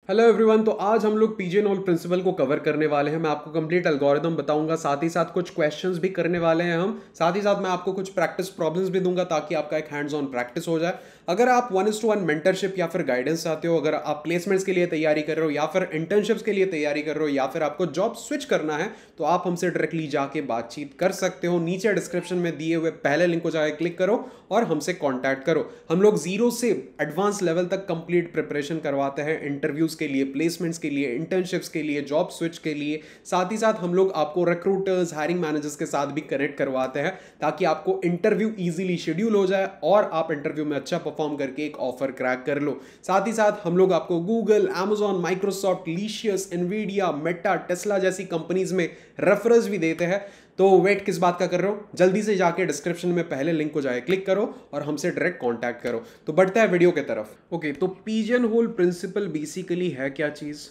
Hello everyone. तो आज हम लोग पिजनहोल प्रिंसिपल को कवर करने वाले हैं। मैं आपको कंप्लीट एल्गोरिदम बताऊंगा, साथ ही साथ कुछ क्वेश्चंस भी करने वाले हैं हम। साथ ही साथ मैं आपको कुछ प्रैक्टिस प्रॉब्लम्स भी दूंगा ताकि आपका एक हैंड्स ऑन प्रैक्टिस हो जाए। अगर आप 1:1 मेंटरशिप या फिर गाइडेंस चाहते हो, अगर आप प्लेसमेंट्स के लिए तैयारी कर रहे हो या फिर इंटर्नशिप्स के लिए तैयारी कर रहे हो या फिर आपको जॉब स्विच करना है, तो आप हमसे डायरेक्टली जाके बातचीत कर सकते हो। नीचे डिस्क्रिप्शन में दिए हुए पहले लिंक को जाकर क्लिक करो और हमसे कॉन्टैक्ट करो। हम लोग जीरो से एडवांस लेवल तक कंप्लीट प्रिपरेशन करवाते हैं इंटरव्यूज के लिए, प्लेसमेंट्स के लिए, इंटर्नशिप्स के लिए, जॉब स्विच के लिए। साथ ही साथ हम लोग आपको रिक्रूटर्स, हायरिंग मैनेजर्स के साथ भी कनेक्ट करवाते हैं ताकि आपको इंटरव्यू इजीली शेड्यूल हो जाए और आप इंटरव्यू में अच्छा परफॉर्म करके एक ऑफर क्रैक कर लो। साथ ही साथ हम लोग आपको Google, Amazon, Microsoft, Licious, Nvidia, Meta, Tesla जैसी कंपनीज में रेफरल्स भी देते हैं। तो वेट किस बात का कर रहे हो, जल्दी से जाके डिस्क्रिप्शन में पहले लिंक को जाके क्लिक करो और हमसे डायरेक्ट कांटेक्ट करो। तो बढ़ते हैं वीडियो के तरफ। ओके, तो पिजनहोल प्रिंसिपल बेसिकली है क्या चीज?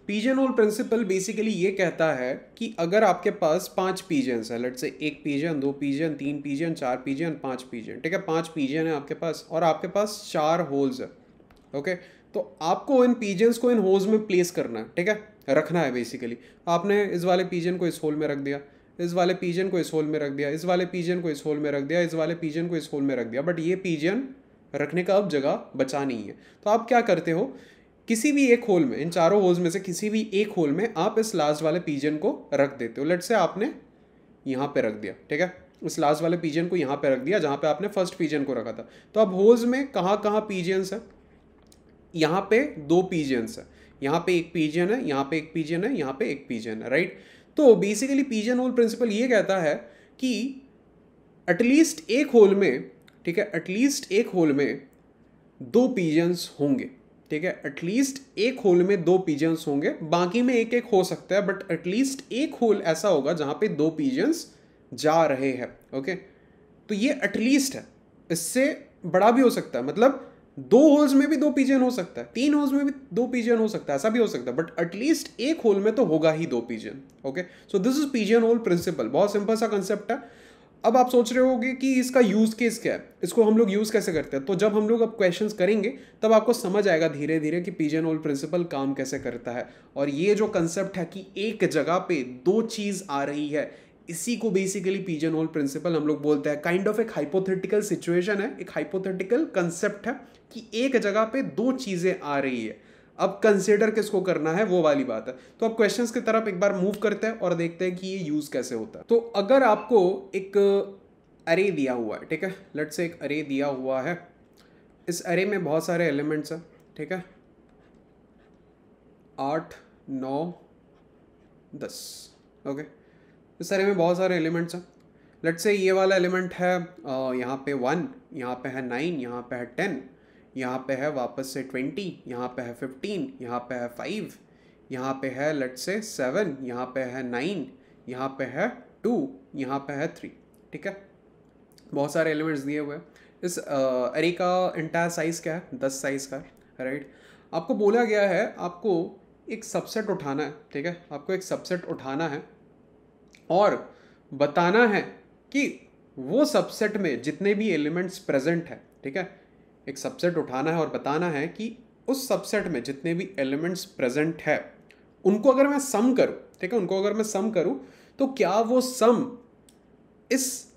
पिजनहोल प्रिंसिपल बेसिकली ये कहता है कि अगर आपके पास 5 पिजन्स है, let's say 1 pigeon, 2 pigeon, 3 pigeon, 4 pigeon, 5 pigeon, ठीक है, 5 पिजन है आपके पास और आपके पास 4 होल्स है। ओके, तो आपको इन पिजन्स को इन होल्स में प्लेस करना है, ठीक है, रखना है। बेसिकली आपने इस वाले पिजन को इस होल में रख दिया, इस वाले पिजन को इस होल में रख दिया, इस वाले पिजन को इस होल में रख दिया, इस वाले पिजन को इस होल में रख दिया, बट ये पिजन रखने का अब जगह बचा नहीं है। तो आप क्या करते हो, किसी भी एक होल में, इन चारों होल्स में से किसी भी एक होल में आप इस लास्ट वाले पिजन को रख देते हो। लेट से आपने यहाँ पे रख दिया, ठीक है, इस लास्ट वाले पिजन को यहाँ पे रख दिया जहाँ पे आपने फर्स्ट पिजन को रखा था। तो अब होल्स में कहाँ कहाँ पिजन्स है? यहाँ पे 2 पिजन्स है, यहाँ पे एक पिजन है, यहाँ पे एक पिजन है, यहाँ पे एक पिजन है, राइट। तो बेसिकली पिजन होल प्रिंसिपल ये कहता है कि एटलीस्ट एक होल में, ठीक है, एटलीस्ट एक होल में 2 पिजन्स होंगे, ठीक है, एटलीस्ट एक होल में 2 पिजन्स होंगे, बाकी में एक एक हो सकता है, बट एटलीस्ट एक होल ऐसा होगा जहां पे 2 पिजन्स जा रहे हैं। ओके, तो ये एटलीस्ट है, इससे बड़ा भी हो सकता है, मतलब 2 होल्स में भी 2 पिजन हो सकता है, 3 होल्स में भी 2 पिजन हो सकता है, ऐसा भी हो सकता है, बट एटलीस्ट एक होल में तो होगा ही 2 pigeon. Okay, so this is pigeon hole principle. बहुत सिंपल सा कंसेप्ट है। अब आप सोच रहे होगे कि इसका यूज केस क्या है, इसको हम लोग यूज कैसे करते हैं। तो जब हम लोग अब क्वेश्चंस करेंगे तब आपको समझ आएगा धीरे धीरे कि पिजन होल प्रिंसिपल काम कैसे करता है। और ये जो कंसेप्ट है कि एक जगह पे 2 चीज आ रही है, इसी को बेसिकली पिजन होल प्रिंसिपल हम लोग बोलते हैं। काइंड ऑफ एक हाइपोथेटिकल सिचुएशन है, एक हाइपोथेटिकल कंसेप्ट है कि एक जगह पे 2 चीजें आ रही है। अब कंसिडर किसको करना है वो वाली बात है। तो अब क्वेश्चंस की तरफ एक बार मूव करते हैं और देखते हैं कि ये यूज कैसे होता है। तो अगर आपको एक अरे दिया हुआ है, ठीक है, लेट्स से एक अरे दिया हुआ है, इस अरे में बहुत सारे एलिमेंट्स हैं, ठीक है, 8, 9, 10। ओके, इस अरे में बहुत सारे एलिमेंट्स हैं। लेट्स से ये वाला एलिमेंट है यहाँ पे 1, यहाँ पे है 9, यहाँ पे है 10, यहाँ पे है वापस से 20, यहाँ पे है 15, यहाँ पे है 5, यहाँ पे है लेट्स से 7, यहाँ पे है 9, यहाँ पे है 2, यहाँ पे है 3, ठीक है, बहुत सारे एलिमेंट्स दिए हुए हैं। इस अरे का इंटायर साइज क्या है? 10 साइज का, राइट। आपको बोला गया है आपको एक सबसेट उठाना है, ठीक है, आपको एक सबसेट उठाना है और बताना है कि वो सबसेट में जितने भी एलिमेंट्स प्रेजेंट है, ठीक है, एक सबसेट उठाना है और बताना है कि उस सबसेट में जितने भी एलिमेंट्स प्रेजेंट है उनको अगर मैं सम करूं, ठीक है, उनको अगर मैं सम करूं तो क्या वो सम इस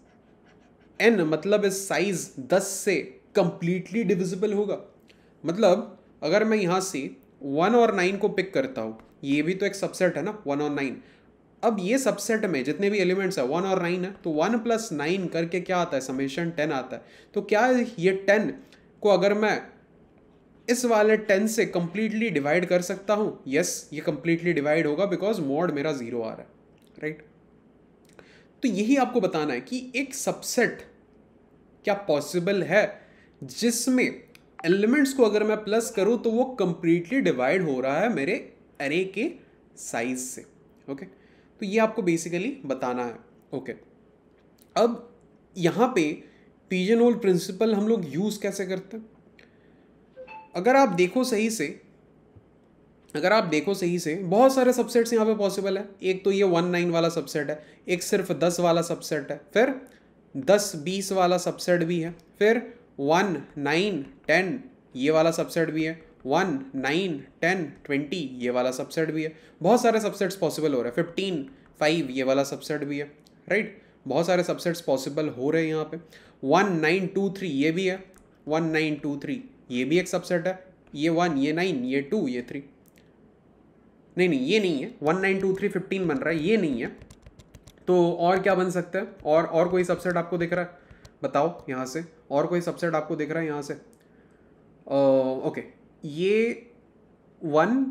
n मतलब इस साइज 10 से कंप्लीटली डिविजिबल होगा। मतलब अगर मैं यहां से 1 और 9 को पिक करता हूं, ये भी तो एक सबसेट है ना, 1 और 9। अब ये सबसेट में जितने भी एलिमेंट्स है 1 और 9 है, तो 1 + 9 करके क्या आता है, समेशन 10 आता है। तो क्या ये 10 को अगर मैं इस वाले 10 से कंप्लीटली डिवाइड कर सकता हूं? यस, ये कंप्लीटली डिवाइड होगा बिकॉज मॉड मेरा 0 आ रहा है, राइट। तो यही आपको बताना है कि एक सबसेट क्या पॉसिबल है जिसमें एलिमेंट्स को अगर मैं प्लस करूं तो वो कंप्लीटली डिवाइड हो रहा है मेरे अरे के साइज से। ओके, तो ये आपको बेसिकली बताना है। ओके, अब यहां पे पिजनहोल प्रिंसिपल हम लोग यूज कैसे करते हैं? अगर आप देखो सही से, बहुत सारे सबसेट्स यहाँ पे पॉसिबल है। एक तो ये 1, 9 वाला सबसेट है, एक सिर्फ 10 वाला सबसेट है, फिर 10, 20 वाला सबसेट भी है, फिर 1, 9, 10 ये वाला सबसेट भी है, 1 9 10 20 ये वाला सबसेट भी है। बहुत सारे सबसेट्स पॉसिबल हो रहे हैं। 15 5 ये वाला सबसेट भी है, राइट। बहुत सारे सबसेट्स पॉसिबल हो रहे हैं यहाँ पे। 1 9 2 3 ये भी है। 1 9 2 3 ये भी एक सबसेट है। ये 1 ये 9 ये 2 ये 3, नहीं नहीं ये नहीं है। 1 9 2 3 15 बन रहा है, ये नहीं है। तो और क्या बन सकता है? और कोई सबसेट आपको दिख रहा है? बताओ यहाँ से, और कोई सबसेट आपको दिख रहा है यहाँ से? ओके, ये 1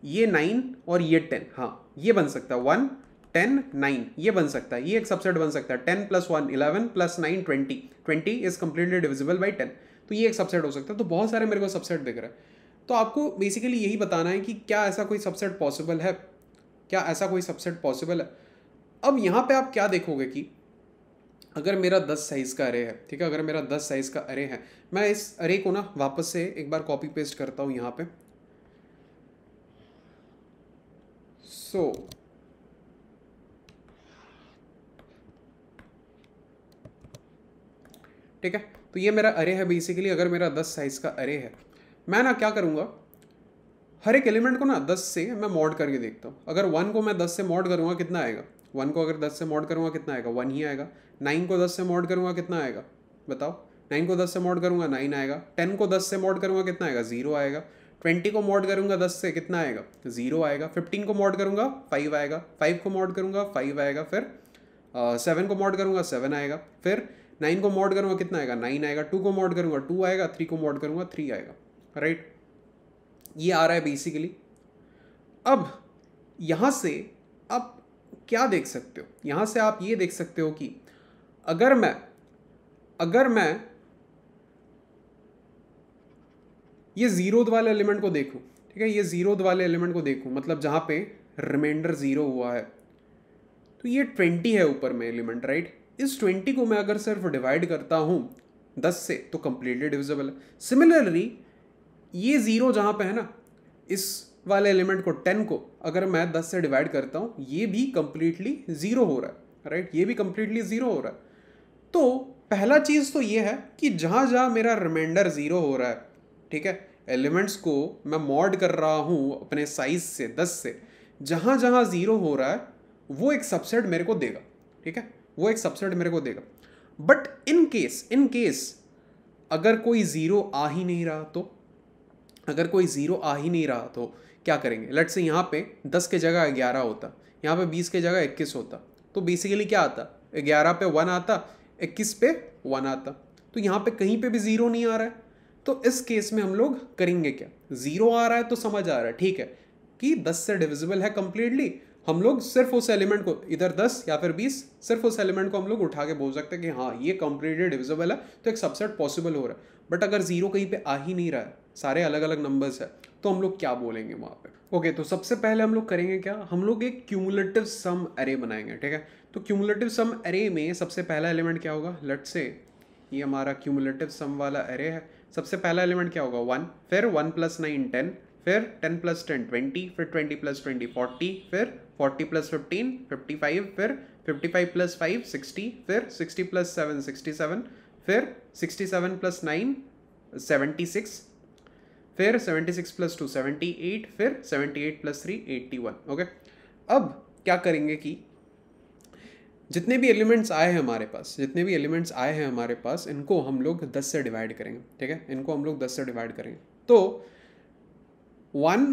ये 9 और ये 10, हाँ ये बन सकता है। 1 10 9 ये बन सकता है, ये एक सबसेट बन सकता है। 10 + 1 11 + 9 20, 20 इज कंप्लीटली डिविजिबल बाई 10, तो ये एक सबसेट हो सकता है। तो बहुत सारे मेरे को सबसेट दिख रहे हैं। तो आपको बेसिकली यही बताना है कि क्या ऐसा कोई सबसेट पॉसिबल है, क्या ऐसा कोई सबसेट पॉसिबल है। अब यहाँ पे आप क्या देखोगे कि अगर मेरा 10 साइज़ का अरे है, ठीक है, अगर मेरा 10 साइज़ का अरे है, मैं इस अरे को ना वापस से एक बार कॉपी पेस्ट करता हूँ यहाँ पे। सो ठीक है, तो ये मेरा अरे है बेसिकली। अगर मेरा 10 साइज़ का अरे है, मैं ना क्या करूँगा, हर एक एलिमेंट को ना 10 से मैं मॉड करके देखता हूँ। अगर 1 को मैं 10 से मॉड करूँगा कितना आएगा? 1 को अगर 10 से मॉड करूँगा कितना आएगा? 1 ही आएगा। 9 को 10 से मॉड करूँगा कितना आएगा? बताओ। 9 को 10 से मॉड करूँगा 9 आएगा। 10 को 10 से मॉड करूँगा कितना आएगा? 0 आएगा। 20 को मॉड करूँगा 10 से कितना आएगा? 0 आएगा। 15 को मॉड करूँगा 5 आएगा। 5 को मॉड करूँगा 5 आएगा। फिर 7 को मॉड करूँगा 7 आएगा। फिर 9 को मॉड करूँगा कितना आएगा? 9 आएगा। 2 को मॉड करूँगा 2 आएगा। 3 को मॉड करूँगा 3 आएगा, राइट। ये आ रहा है बेसिकली। अब यहाँ से आप क्या देख सकते हो? यहाँ से आप ये देख सकते हो कि अगर मैं ये जीरोथ वाले एलिमेंट को देखूं, ठीक है, ये जीरोथ वाले एलिमेंट को देखूं, मतलब जहाँ पे रिमाइंडर 0 हुआ है, तो ये 20 है ऊपर में एलिमेंट, राइट। इस 20 को मैं अगर सिर्फ डिवाइड करता हूँ 10 से तो कंप्लीटली डिविजिबल है। सिमिलरली ये 0 जहाँ पे है ना, इस वाले एलिमेंट को 10 को अगर मैं 10 से डिवाइड करता हूँ, ये भी कंप्लीटली 0 हो रहा है, राइट। ये भी कंप्लीटली 0 हो रहा है। तो पहला चीज़ तो ये है कि जहाँ जहाँ मेरा रिमाइंडर 0 हो रहा है, ठीक है, एलिमेंट्स को मैं मॉड कर रहा हूँ अपने साइज से 10 से, जहाँ जहाँ 0 हो रहा है वो एक सबसेट मेरे को देगा, ठीक है, वो एक सबसेट मेरे को देगा। बट इन केस अगर कोई 0 आ ही नहीं रहा, तो अगर कोई 0 आ ही नहीं रहा तो क्या करेंगे? लेट्स से यहाँ पे 10 के जगह 11 होता, यहाँ पे 20 के जगह 21 होता, तो बेसिकली क्या आता? 11 पे 1 आता, 21 पे 1 आता। तो यहाँ पे कहीं पे भी 0 नहीं आ रहा है। तो इस केस में हम लोग करेंगे क्या? 0 आ रहा है तो समझ आ रहा है, ठीक है, कि 10 से डिविजिबल है कंप्लीटली। हम लोग सिर्फ उस एलिमेंट को, इधर 10 या फिर 20, सिर्फ उस एलिमेंट को हम लोग उठा के बोल सकते हैं कि हाँ ये कंप्लीटली डिविजिबल है, तो एक सबसेट पॉसिबल हो रहा है। बट अगर 0 कहीं पे आ ही नहीं रहा है, सारे अलग अलग नंबर्स है, तो हम लोग क्या बोलेंगे वहाँ पे? ओके, तो सबसे पहले हम लोग करेंगे क्या, हम लोग एक क्यूमुलेटिव सम अरे बनाएंगे, ठीक है। तो क्यूमुलेटिव सम अरे में सबसे पहला एलिमेंट क्या होगा? लेट्स से ये हमारा क्यूमुलेटिव सम वाला अरे है। सबसे पहला एलिमेंट क्या होगा? 1, फिर 1 + 9 10, फिर 10 + 10 20, फिर 20 + 20 40, फिर 40 + 15 55, फिर 55 + 5 60, फिर 60 + 7 67, फिर 67 + 9 76, फिर 76 + 2 78, फिर 78 + 3 81। ओके, अब क्या करेंगे कि जितने भी एलिमेंट्स आए हैं हमारे पास, जितने भी एलिमेंट्स आए हैं हमारे पास, इनको हम लोग 10 से डिवाइड करेंगे, ठीक है, इनको हम लोग 10 से डिवाइड करेंगे। तो 1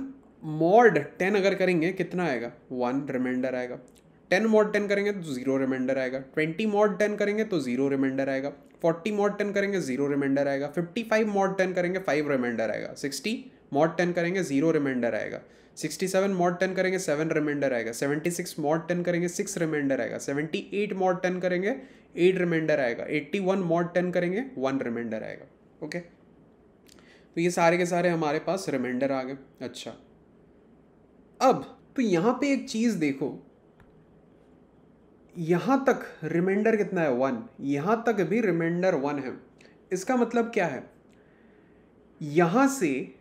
mod 10 अगर करेंगे कितना आएगा? 1 रिमाइंडर आएगा। 10 mod 10 करेंगे तो 0 रिमाइंडर आएगा। 20 mod 10 करेंगे तो 0 रिमाइंडर आएगा। 40 mod 10 करेंगे 0 रिमाइंडर आएगा। 55 mod 10 करेंगे 5 रिमाइंडर आएगा। 60 mod 10 करेंगे 0 रिमाइंडर आएगा। 67 mod 10 करेंगे 7 रिमाइंडर आएगा। 76 mod 10 करेंगे 6 रिमाइंडर आएगा। 78 mod 10 करेंगे 8 रिमाइंडर आएगा। 81 mod 10 करेंगे 1 रिमाइंडर आएगा। ओके, तो ये सारे के सारे हमारे पास रिमाइंडर आ गए। अच्छा, अब तो यहाँ पे एक चीज़ देखो, यहाँ तक रिमाइंडर कितना है? 1। यहाँ तक भी रिमाइंडर 1 है। इसका मतलब क्या है? यहाँ से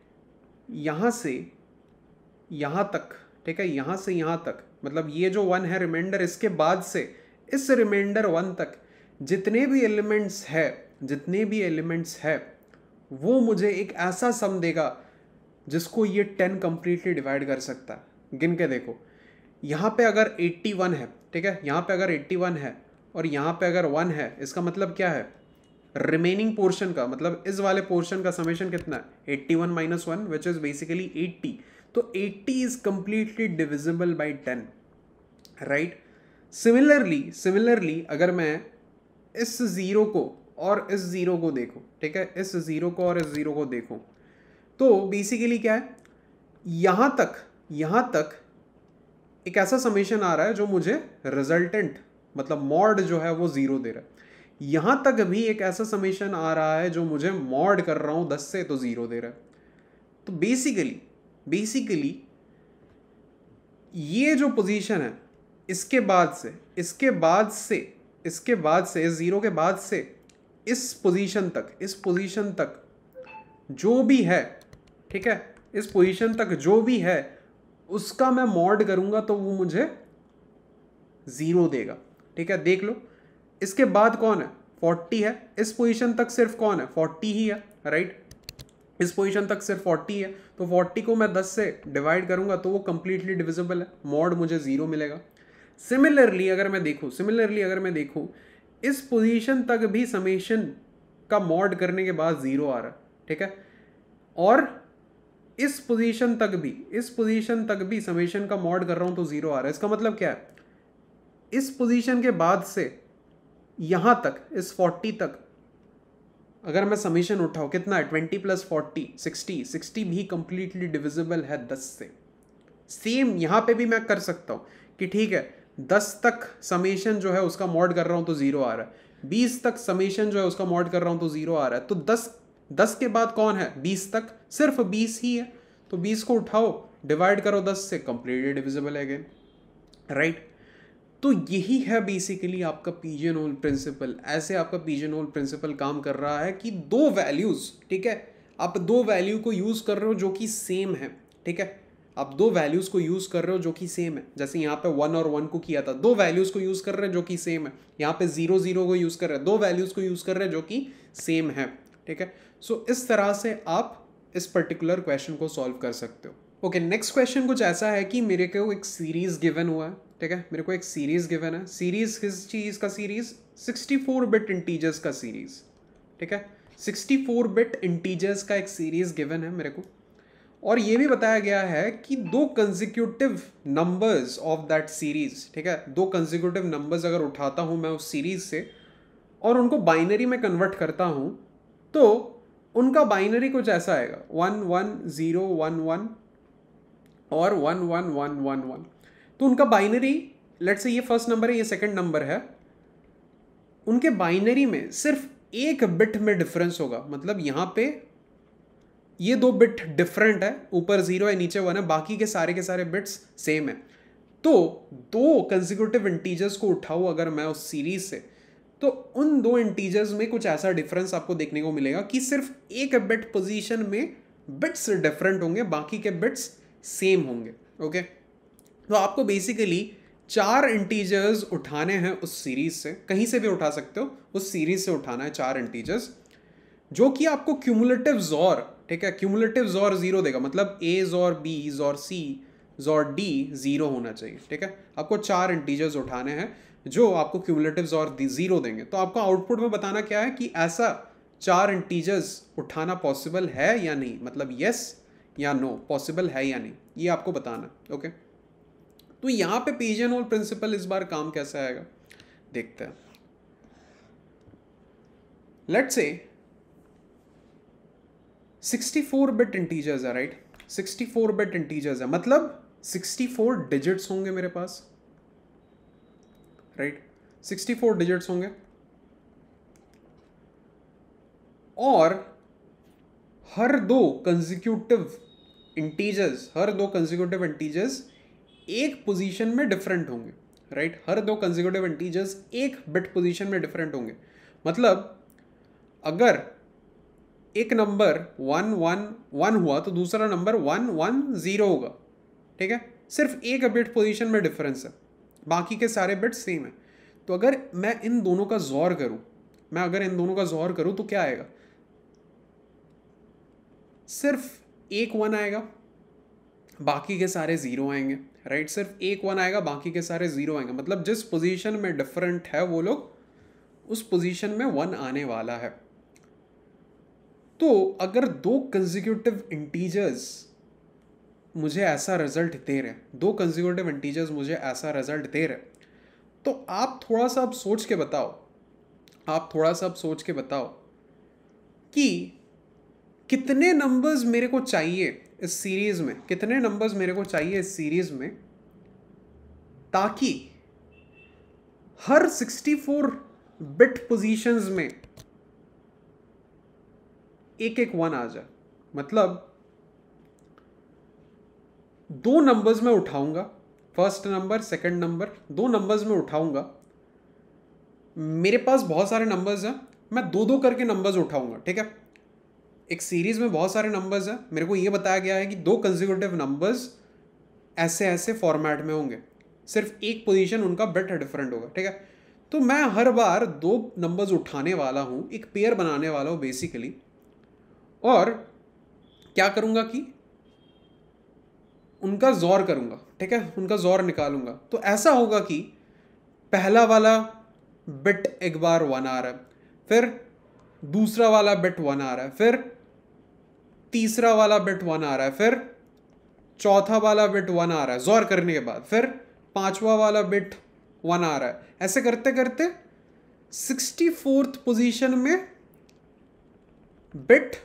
यहाँ तक, ठीक है, यहाँ से यहाँ तक, मतलब ये जो 1 है रिमाइंडर, इसके बाद से इस रिमाइंडर 1 तक जितने भी एलिमेंट्स है वो मुझे एक ऐसा सम देगा जिसको ये 10 कंप्लीटली डिवाइड कर सकता है। गिन के देखो, यहाँ पे अगर 81 है, ठीक है, यहाँ पे अगर 81 है और यहाँ पे अगर 1 है, इसका मतलब क्या है, रिमेनिंग पोर्शन का मतलब इस वाले पोर्शन का समेशन कितना है, 81 माइनस 1 विच इज बेसिकली 80। तो 80 is completely divisible by 10, right. Similarly अगर मैं इस जीरो को और इस जीरो को देखूं, ठीक है, इस जीरो को और इस जीरो को देखूं, तो बेसिकली क्या है, यहां तक एक ऐसा समेशन आ रहा है जो मुझे रिजल्टेंट मतलब मॉड जो है वो जीरो दे रहा है। यहां तक भी एक ऐसा समेशन आ रहा है जो मुझे मॉड कर रहा हूं 10 से तो जीरो दे रहा है। तो बेसिकली ये जो पोजीशन है, इसके बाद से इस जीरो के बाद से इस पोजीशन तक जो भी है, ठीक है, इस पोजीशन तक जो भी है उसका मैं मॉड करूंगा तो वो मुझे जीरो देगा, ठीक है। देख लो, इसके बाद कौन है, 40 है, इस पोजीशन तक सिर्फ कौन है, 40 ही है, राइट। इस पोजीशन तक सिर्फ 40 है, तो 40 को मैं 10 से डिवाइड करूंगा तो वो कंप्लीटली डिविजिबल है, मॉड मुझे जीरो मिलेगा। सिमिलरली अगर मैं देखूं इस पोजीशन तक भी समेशन का मॉड करने के बाद जीरो आ रहा है, ठीक है, और इस पोजीशन तक भी समेशन का मॉड कर रहा हूं तो जीरो आ रहा है। इसका मतलब क्या है, इस पोजीशन के बाद से यहां तक इस 40 तक अगर मैं समेशन उठाऊं, कितना है, 20 प्लस 40 60 भी कंप्लीटली डिविजिबल है 10 से। सेम यहां पे भी मैं कर सकता हूं कि ठीक है 10 तक समेशन जो है उसका मॉड कर रहा हूं तो जीरो आ रहा है, 20 तक समेशन जो है उसका मॉड कर रहा हूं तो जीरो आ रहा है। तो 10 के बाद कौन है, 20 तक, सिर्फ 20 ही है, तो 20 को उठाओ डिवाइड करो 10 से, कंप्लीटली डिविजिबल है अगेन, राइट। तो यही है बेसिकली आपका पिजनहोल प्रिंसिपल। ऐसे आपका पिजनहोल प्रिंसिपल काम कर रहा है कि दो वैल्यूज, ठीक है, आप दो वैल्यू को यूज कर रहे हो जो कि सेम है, ठीक है, आप दो वैल्यूज को यूज कर रहे हो जो कि सेम है। जैसे यहाँ पे 1 और 1 को किया था, दो वैल्यूज को यूज कर रहे हैं जो कि सेम है। यहाँ पे 0 0 को यूज कर रहे हैं, दो वैल्यूज को यूज कर रहे हैं जो कि सेम है, ठीक है। सो इस तरह से आप इस पर्टिकुलर क्वेश्चन को सॉल्व कर सकते हो। ओके, नेक्स्ट क्वेश्चन कुछ ऐसा है कि मेरे को एक सीरीज गिवन हुआ है, ठीक है, मेरे को एक सीरीज गिवन है। सीरीज किस चीज का, सीरीज 64 बिट इंटीजर्स का सीरीज, ठीक है, 64 बिट इंटीजर्स का एक सीरीज गिवन है मेरे को। और ये भी बताया गया है कि दो consecutive numbers of that series, ठीक है, दो कंसेक्यूटिव नंबर्स अगर उठाता हूं मैं उस सीरीज से और उनको बाइनरी में कन्वर्ट करता हूं तो उनका बाइनरी कुछ ऐसा आएगा, 1 1 0 1 1 और 1 1 1 1 1। तो उनका बाइनरी, लेट्स से ये फर्स्ट नंबर है, ये सेकंड नंबर है, उनके बाइनरी में सिर्फ एक बिट में डिफरेंस होगा। मतलब यहां पे ये दो बिट डिफरेंट है, ऊपर 0 है नीचे 1 है, बाकी के सारे बिट्स सेम है। तो दो कंसेक्यूटिव इंटीजर्स को उठाऊं अगर मैं उस सीरीज से, तो उन दो इंटीजर्स में कुछ ऐसा डिफरेंस आपको देखने को मिलेगा कि सिर्फ एक बिट पोजीशन में बिट्स डिफरेंट होंगे, बाकी के बिट्स सेम होंगे, ओके। तो आपको बेसिकली 4 इंटीजर्स उठाने हैं उस सीरीज से, कहीं से भी उठा सकते हो, उस सीरीज से उठाना है 4 इंटीजर्स जो कि आपको क्यूमुलेटिव ज़ॉर, ठीक है, क्यूमुलेटिव ज़ॉर 0 देगा। मतलब a ज़ॉर b ज़ॉर c ज़ॉर d 0 होना चाहिए, ठीक है। आपको 4 इंटीजर्स उठाने हैं जो आपको क्यूमुलेटिव ज़ॉर 0 देंगे। तो आपको आउटपुट में बताना क्या है कि ऐसा 4 इंटीजर्स उठाना पॉसिबल है या नहीं, मतलब यस या नो, पॉसिबल है या नहीं, ये आपको बताना, ओके। तो यहां पे पिजनहोल प्रिंसिपल इस बार काम कैसा आएगा देखते हैं। लेट्स से 64 बिट इंटीजर्स है, राइट, 64 बिट इंटीजर्स है, मतलब 64 डिजिट्स होंगे मेरे पास, राइट, 64 डिजिट्स होंगे और हर दो कंसेक्यूटिव इंटीजर्स एक पोजीशन में डिफरेंट होंगे, राइट, हर दो कंसेक्यूटिव इंटीजर्स एक बिट पोजीशन में डिफरेंट होंगे। मतलब अगर एक नंबर 1 1 1 हुआ तो दूसरा नंबर 1 1 0 होगा, ठीक है, सिर्फ एक बिट पोजीशन में डिफरेंस है, बाकी के सारे बिट सेम है। तो अगर मैं इन दोनों का ज़ोर करूं तो क्या आएगा, सिर्फ एक 1 आएगा, बाकी के सारे ज़ीरो आएंगे, राइट। सिर्फ एक 1 आएगा, बाकी के सारे ज़ीरो आएंगे, मतलब जिस पोजीशन में डिफरेंट है वो लोग उस पोजीशन में 1 आने वाला है। तो अगर दो कंसेक्यूटिव इंटीजर्स मुझे ऐसा रिजल्ट दे रहे हैं, दो कंसेक्यूटिव इंटीजर्स मुझे ऐसा रिजल्ट दे रहे हैं, तो आप थोड़ा सा अब सोच के बताओ, आप थोड़ा सा अब सोच के बताओ कि कितने नंबर्स मेरे को चाहिए इस सीरीज में, कितने नंबर्स मेरे को चाहिए इस सीरीज में ताकि हर 64 बिट पोजीशंस में एक एक 1 आ जाए। मतलब दो नंबर्स में उठाऊंगा, फर्स्ट नंबर सेकंड नंबर, दो नंबर्स में उठाऊंगा, मेरे पास बहुत सारे नंबर्स हैं, मैं दो दो करके नंबर्स उठाऊंगा, ठीक है। एक सीरीज में बहुत सारे नंबर्स हैं, मेरे को ये बताया गया है कि दो कंसेक्यूटिव नंबर्स ऐसे ऐसे फॉर्मेट में होंगे, सिर्फ एक पोजीशन उनका बिट डिफरेंट होगा, ठीक है। तो मैं हर बार दो नंबर्स उठाने वाला हूँ, एक पेयर बनाने वाला हूँ बेसिकली, और क्या करूँगा कि उनका जोर करूँगा, ठीक है, उनका जोर निकालूंगा। तो ऐसा होगा कि पहला वाला बिट एक बार 1 आ रहा है, फिर दूसरा वाला बिट 1 आ रहा है, फिर तीसरा वाला बिट 1 आ रहा है, फिर चौथा वाला बिट 1 आ रहा है जोर करने के बाद, फिर पांचवा वाला बिट 1 आ रहा है। ऐसे करते करते 64th पोजीशन में बिट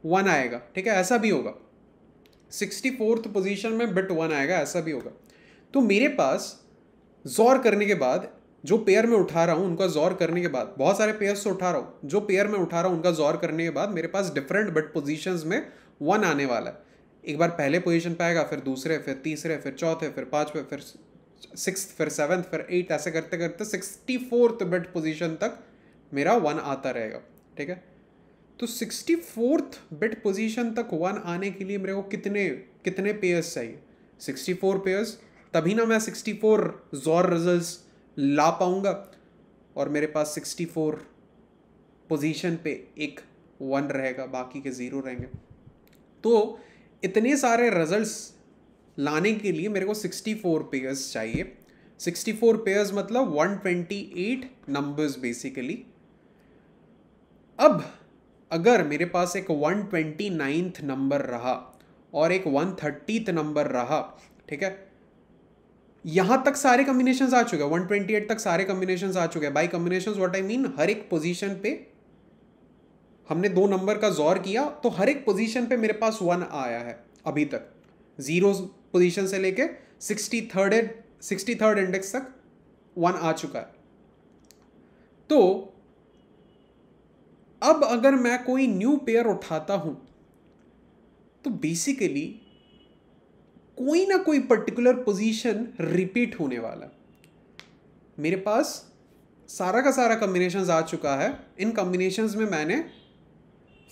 1 आएगा, ठीक है, ऐसा भी होगा। 64th पोजीशन में बिट 1 आएगा, ऐसा भी होगा। तो मेरे पास जोर करने के बाद जो पेयर में उठा रहा हूं उनका जोर करने के बाद, बहुत सारे पेयर से उठा रहा हूं, जो पेयर में उठा रहा हूं उनका जोर करने के बाद मेरे पास डिफरेंट बिट पोजीशंस में 1 आने वाला है। एक बार पहले पोजीशन पे आएगा, फिर दूसरे, फिर तीसरे, फिर चौथे, फिर पांचवे, फिर 6th, फिर 7th, फिर 8th, ऐसे करते करते 64th बिट पोजीशन तक मेरा 1 आता रहेगा, ठीक है। तो 64th बिट पोजीशन तक 1 आने के लिए मेरे को कितने कितने पेयर्स चाहिए? 64 पेयर्स, तभी ना मैं 64 जोर रिजल्ट्स ला पाऊंगा और मेरे पास 64 पोजीशन पे एक 1 रहेगा, बाकी के 0 रहेंगे। तो इतने सारे रिजल्ट्स लाने के लिए मेरे को 64 पेयर्स चाहिए। 64 पेयर्स मतलब 128 नंबर्स बेसिकली। अब अगर मेरे पास एक 129th नंबर रहा और एक 130th नंबर रहा, ठीक है, यहां तक सारे कॉम्बिनेशंस आ चुके हैं, 128 तक सारे कॉम्बिनेशंस आ चुके हैं। By combinations what I mean, हर एक पोजीशन पे हमने दो नंबर का जोर किया तो हर एक पोजीशन पे मेरे पास 1 आया है अभी तक, 0 पोजीशन से लेके 63rd इंडेक्स तक 1 आ चुका है। तो अब अगर मैं कोई न्यू पेयर उठाता हूं तो बेसिकली कोई ना कोई पर्टिकुलर पोजीशन रिपीट होने वाला है। मेरे पास सारा का सारा कॉम्बिनेशंस आ चुका है। इन कॉम्बिनेशंस में मैंने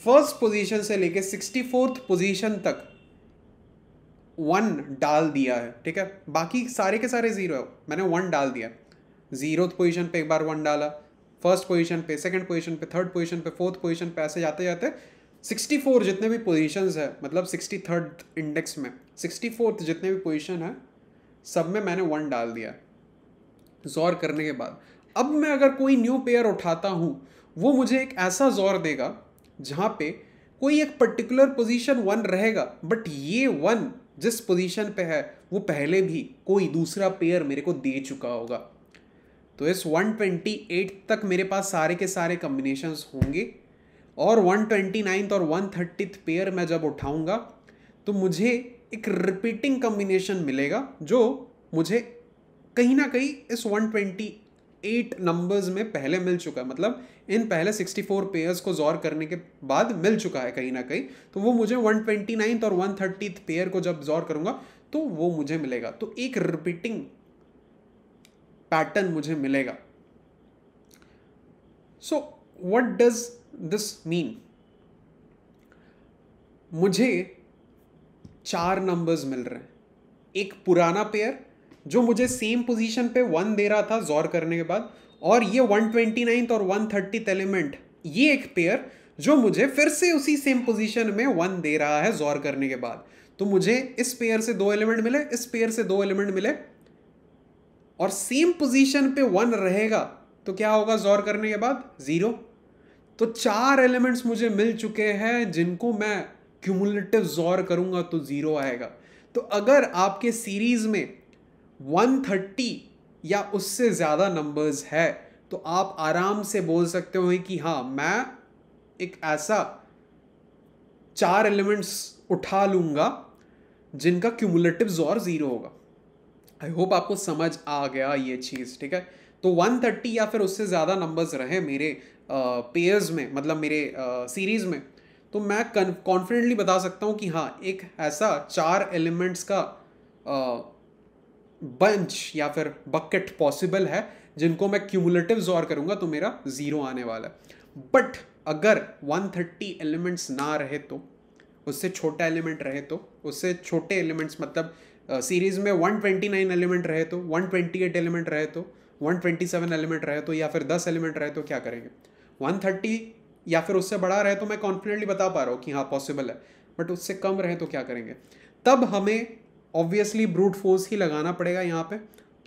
फर्स्ट पोजीशन से लेके 64th पोजीशन तक 1 डाल दिया है, ठीक है। बाकी सारे के सारे 0 है, मैंने 1 डाल दिया। 0th पोजीशन पे एक बार 1 डाला, फर्स्ट पोजीशन पे, सेकंड पोजीशन पे, थर्ड पोजीशन पे, फोर्थ पोजीशन पे, ऐसे जाते जाते 64 जितने भी पोजीशंस है, मतलब 63rd इंडेक्स में 64th जितने भी पोजीशन है सब में मैंने 1 डाल दिया जोर करने के बाद। अब मैं अगर कोई न्यू पेयर उठाता हूं वो मुझे एक ऐसा जोर देगा जहां पे कोई एक पर्टिकुलर पोजीशन 1 रहेगा, बट ये 1 जिस पोजीशन पे है वो पहले भी कोई दूसरा पेयर मेरे को दे चुका होगा। तो इस 128 तक मेरे पास सारे के सारे कॉम्बिनेशंस होंगे और 129th और 130th पेयर मैं जब उठाऊंगा तो मुझे एक रिपीटिंग कॉम्बिनेशन मिलेगा जो मुझे कहीं ना कहीं इस 128 नंबर्स में पहले मिल चुका है। मतलब इन पहले 64 पेयर्स को जोर करने के बाद मिल चुका है कहीं ना कहीं, तो वो मुझे 129th और 130th पेयर को जब जोर करूंगा तो वो मुझे मिलेगा। तो एक रिपीटिंग पैटर्न मुझे मिलेगा। So what does this mean? मुझे 4 नंबर्स मिल रहे हैं। एक पुराना पेयर जो मुझे सेम पोजीशन पे 1 दे रहा था जोर करने के बाद, और ये 129th और 130th एलिमेंट, ये एक पेयर जो मुझे फिर से उसी सेम पोजीशन में 1 दे रहा है जोर करने के बाद। तो मुझे इस पेयर से 2 एलिमेंट मिले, इस पेयर से 2 एलिमेंट मिले, और सेम पोजीशन पे 1 रहेगा तो क्या होगा जोर करने के बाद? 0। तो 4 एलिमेंट्स मुझे मिल चुके हैं जिनको मैं क्यूमुलेटिव जोर करूंगा तो 0 आएगा। तो अगर आपके सीरीज में 130 या उससे ज़्यादा नंबर्स है तो आप आराम से बोल सकते हो कि हाँ, मैं एक ऐसा 4 एलिमेंट्स उठा लूंगा जिनका क्यूमुलेटिव जोर 0 होगा। आई होप आपको समझ आ गया ये चीज़, ठीक है। तो 130 या फिर उससे ज़्यादा नंबर्स रहे मेरे पेयर्स में, मतलब मेरे सीरीज में, तो मैं कॉन्फिडेंटली बता सकता हूँ कि हाँ, एक ऐसा 4 एलिमेंट्स का बंच या फिर बकेट पॉसिबल है जिनको मैं क्यूमुलेटिव जोर करूंगा तो मेरा 0 आने वाला है। बट अगर 130 एलिमेंट्स ना रहे, तो उससे छोटा एलिमेंट रहे, तो उससे छोटे एलिमेंट्स मतलब सीरीज में 129 एलिमेंट रहे, तो 128 एलिमेंट रहे, तो 127 एलिमेंट रहे, तो या फिर 10 एलिमेंट रहे, तो क्या करेंगे? 130 या फिर उससे बड़ा रहे तो मैं कॉन्फिडेंटली बता पा रहा हूँ कि हाँ पॉसिबल है, बट उससे कम रहे तो क्या करेंगे? तब हमें ऑब्वियसली ब्रूट फोर्स ही लगाना पड़ेगा यहाँ पे।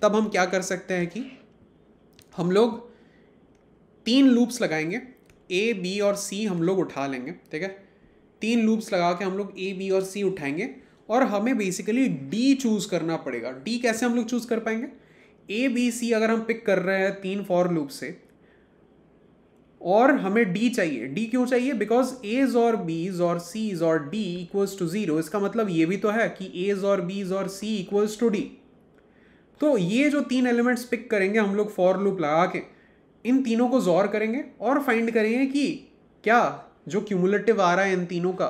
तब हम क्या कर सकते हैं कि हम लोग 3 लूप्स लगाएंगे, ए बी और सी हम लोग उठा लेंगे, ठीक है। 3 लूप्स लगा के हम लोग ए बी और सी उठाएंगे और हमें बेसिकली डी चूज करना पड़ेगा। डी कैसे हम लोग चूज कर पाएंगे? ए बी सी अगर हम पिक कर रहे हैं 3 फॉर लूप से और हमें डी चाहिए। डी क्यों चाहिए? बिकॉज एज और बीज और सीज और डी इक्वल्स टू 0। इसका मतलब ये भी तो है कि एज और बीज और सी इक्वल्स टू डी। तो ये जो 3 एलिमेंट्स पिक करेंगे हम लोग फॉर लूप लगा के, इन तीनों को जोर करेंगे और फाइंड करेंगे कि क्या जो क्यूमुलेटिव आ रहा है इन तीनों का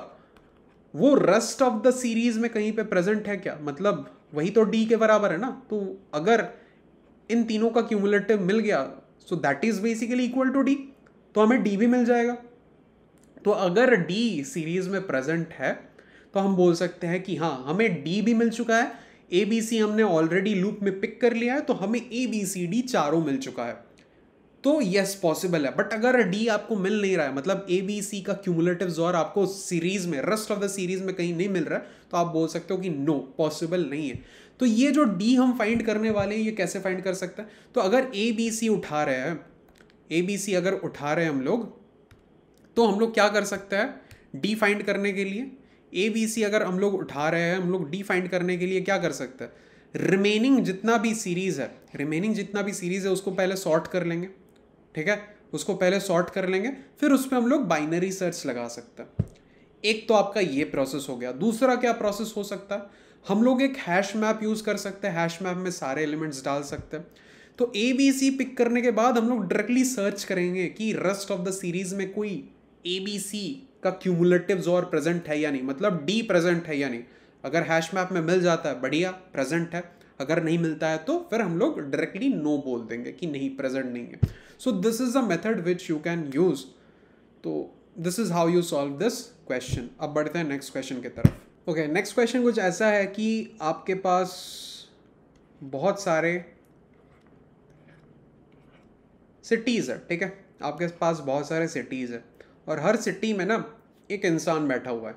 वो रेस्ट ऑफ द सीरीज में कहीं पे प्रेजेंट है क्या। मतलब वही तो डी के बराबर है ना। तो अगर इन तीनों का क्यूमुलेटिव मिल गया so that is basically equal to D, तो हमें डी भी मिल जाएगा। तो अगर डी सीरीज में प्रेजेंट है तो हम बोल सकते हैं कि हाँ, हमें डी भी मिल चुका है, ए बी सी हमने ऑलरेडी लूप में पिक कर लिया है, तो हमें ए बी सी डी चारों मिल चुका है। तो यस पॉसिबल है। बट अगर डी आपको मिल नहीं रहा है, मतलब ए बी सी का क्यूमुलेटिव जोर आपको सीरीज में, रेस्ट ऑफ द सीरीज में कहीं नहीं मिल रहा है, तो आप बोल सकते हो कि नो, पॉसिबल नहीं है। तो ये जो डी हम फाइंड करने वाले हैं, ये कैसे फाइंड कर सकते हैं? तो अगर ए बी सी उठा रहे हैं, ए बी सी अगर उठा रहे हैं हम लोग, तो हम लोग क्या कर सकते हैं डी फाइंड करने के लिए? ए बी सी अगर हम लोग उठा रहे हैं, हम लोग डी फाइंड करने के लिए क्या कर सकते हैं? रिमेनिंग जितना भी सीरीज है उसको पहले सॉर्ट कर लेंगे, ठीक है। उसको पहले सॉर्ट कर लेंगे, फिर उस पर हम लोग बाइनरी सर्च लगा सकते हैं। एक तो आपका ये प्रोसेस हो गया। दूसरा क्या प्रोसेस हो सकता है? हम लोग एक हैश मैप यूज कर सकते हैं। हैश मैप में सारे एलिमेंट्स डाल सकते हैं। तो ए बी सी पिक करने के बाद हम लोग डायरेक्टली सर्च करेंगे कि रेस्ट ऑफ द सीरीज में कोई ए बी सी का क्यूमुलेटिव जोर प्रेजेंट है या नहीं, मतलब डी प्रेजेंट है या नहीं। अगर हैश मैप में मिल जाता है, बढ़िया, प्रेजेंट है। अगर नहीं मिलता है तो फिर हम लोग डायरेक्टली नो बोल देंगे कि नहीं, प्रेजेंट नहीं है। So this is a method which you can use. तो this is how you solve this question. अब बढ़ते हैं नेक्स्ट क्वेश्चन की तरफ। ओके, नेक्स्ट क्वेश्चन कुछ ऐसा है कि आपके पास बहुत सारे सिटीज़ है, ठीक है। आपके पास बहुत सारे सिटीज़ है और हर सिटी में ना एक इंसान बैठा हुआ है।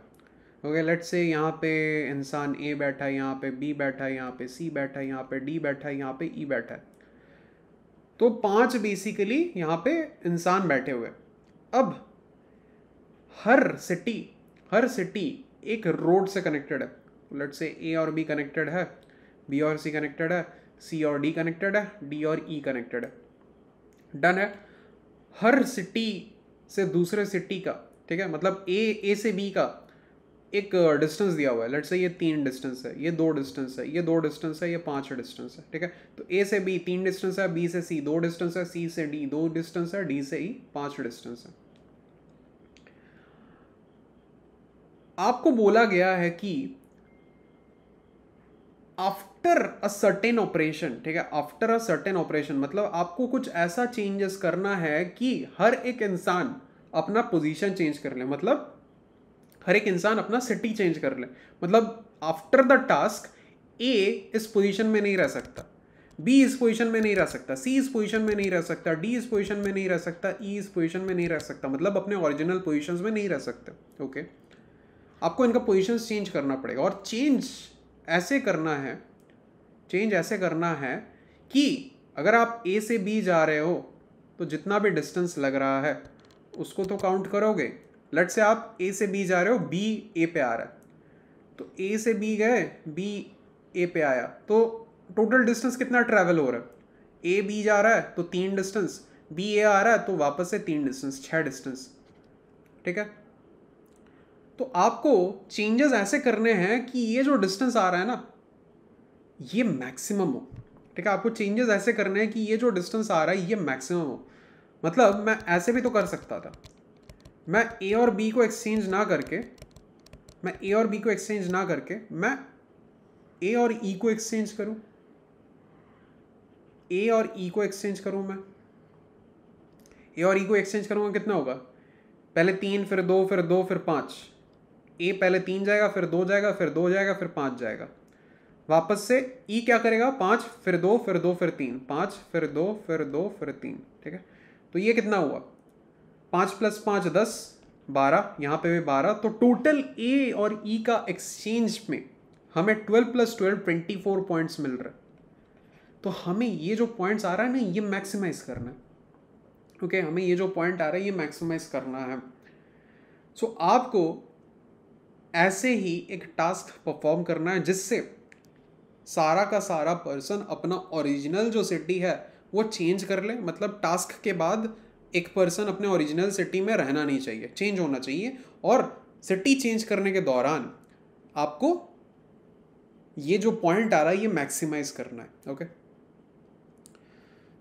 ओके, लेट्स से यहाँ पे इंसान ए बैठा है, यहाँ पे बी बैठा है, यहाँ पे सी बैठा है, यहाँ पे डी बैठा है, यहाँ पे ई बैठा है। तो 5 बेसिकली यहाँ पे इंसान बैठे हुए। अब हर सिटी एक रोड से कनेक्टेड है। लेट्स से ए और बी कनेक्टेड है, बी और सी कनेक्टेड है, सी और डी कनेक्टेड है, डी और ई कनेक्टेड है। डन है। हर सिटी से दूसरे सिटी का, ठीक है, मतलब ए से बी का एक डिस्टेंस दिया हुआ है। लेट्स से ये 3 डिस्टेंस है, ये 2 डिस्टेंस है, ये 2 डिस्टेंस है, ये 5 डिस्टेंस है, ठीक है। तो ए से बी 3 डिस्टेंस है, बी से सी 2 डिस्टेंस है, सी से डी 2 डिस्टेंस है, डी से ई 5 डिस्टेंस है। आपको बोला गया है कि आफ्टर अ सर्टेन ऑपरेशन, ठीक है, आफ्टर अ सर्टेन ऑपरेशन मतलब आपको कुछ ऐसा चेंजेस करना है कि हर एक इंसान अपना पोजीशन चेंज कर ले, मतलब हर एक इंसान अपना सिटी चेंज कर ले। मतलब आफ्टर द टास्क ए इस पोजीशन में नहीं रह सकता, बी इस पोजीशन में नहीं रह सकता, सी इस पोजीशन में नहीं रह सकता, डी इस पोजीशन में नहीं रह सकता, ई इस पोजीशन में नहीं रह सकता, मतलब अपने ओरिजिनल पोजीशंस में नहीं रह सकते। ओके, आपको इनका पोजीशंस चेंज करना पड़ेगा, और चेंज ऐसे करना है कि अगर आप ए से बी जा रहे हो तो जितना भी डिस्टेंस लग रहा है उसको तो काउंट करोगे। लेट्स से आप ए से बी जा रहे हो, बी ए पे आ रहा है, तो ए से बी गए, बी ए पे आया, तो टोटल डिस्टेंस कितना ट्रैवल हो रहा है? ए बी जा रहा है तो 3 डिस्टेंस, बी ए आ रहा है तो वापस से 3 डिस्टेंस, 6 डिस्टेंस। ठीक है, तो आपको चेंजेस ऐसे करने हैं कि ये जो डिस्टेंस आ रहा है ना ये मैक्सिमम हो। ठीक है, आपको चेंजेस ऐसे करने हैं कि ये जो डिस्टेंस आ रहा है ये मैक्सिमम हो। मतलब मैं ऐसे भी तो कर सकता था, मैं ए और बी को एक्सचेंज ना करके मैं ए और बी को एक्सचेंज ना करके मैं ए और ई को एक्सचेंज करूं, ए और ई को एक्सचेंज करूं, मैं ए और ई को एक्सचेंज करूंगा, कितना होगा? पहले 3, फिर 2, फिर 2, फिर 5। ए पहले 3 जाएगा, फिर 2 जाएगा, फिर 2 जाएगा, फिर 5 जाएगा। वापस से ई क्या करेगा? 5 फिर 2 फिर 2 फिर 3, 5 फिर 2 फिर 2 फिर 3। ठीक है, तो ये कितना हुआ? 5 + 5 10, 12, यहाँ पे भी 12। तो टोटल ए और ई का एक्सचेंज में हमें 12 + 12 24 पॉइंट्स मिल रहे हैं। तो हमें ये जो पॉइंट्स आ रहा है ना ये मैक्सिमाइज करना है। ओके, हमें ये जो पॉइंट आ रहा है ये मैक्सिमाइज करना है। सो आपको ऐसे ही एक टास्क परफॉर्म करना है जिससे सारा का सारा पर्सन अपना ओरिजिनल जो सिटी है वो चेंज कर ले। मतलब टास्क के बाद एक पर्सन अपने ओरिजिनल सिटी में रहना नहीं चाहिए, चेंज होना चाहिए, और सिटी चेंज करने के दौरान आपको ये जो पॉइंट आ रहा है ये मैक्सिमाइज करना है। ओके,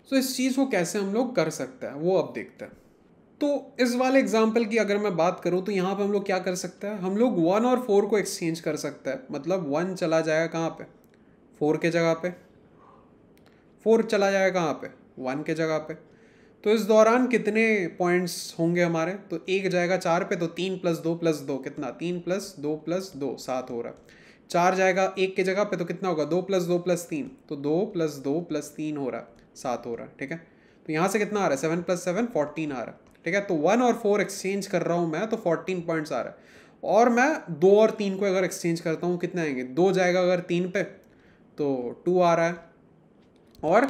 सो इस चीज़ को कैसे हम लोग कर सकते हैं वो अब देखते हैं। तो इस वाले एग्जाम्पल की अगर मैं बात करूँ तो यहाँ पे हम लोग क्या कर सकते हैं? हम लोग 1 और 4 को एक्सचेंज कर सकते हैं। मतलब 1 चला जाएगा कहाँ पे? 4 के जगह पे। 4 चला जाएगा कहाँ पे? 1 के जगह पे। तो इस दौरान कितने पॉइंट्स होंगे हमारे? तो 1 जाएगा 4 पे, तो 3 + 2 + 2 कितना? 3 + 2 + 2 7 हो रहा है। 4 जाएगा 1 के जगह पे तो कितना होगा? 2 + 2 + 3, तो 2 + 2 + 3 हो रहा है, 7 हो रहा है। ठीक है, तो यहाँ से कितना आ रहा है? 7 + 7 14 आ रहा है। ठीक है, तो 1 और 4 एक्सचेंज कर रहा हूँ मैं, तो 14 पॉइंट्स आ रहा है। और मैं 2 और 3 को अगर एक्सचेंज करता हूँ कितने आएंगे? 2 जाएगा अगर 3 पे तो 2 आ रहा है, और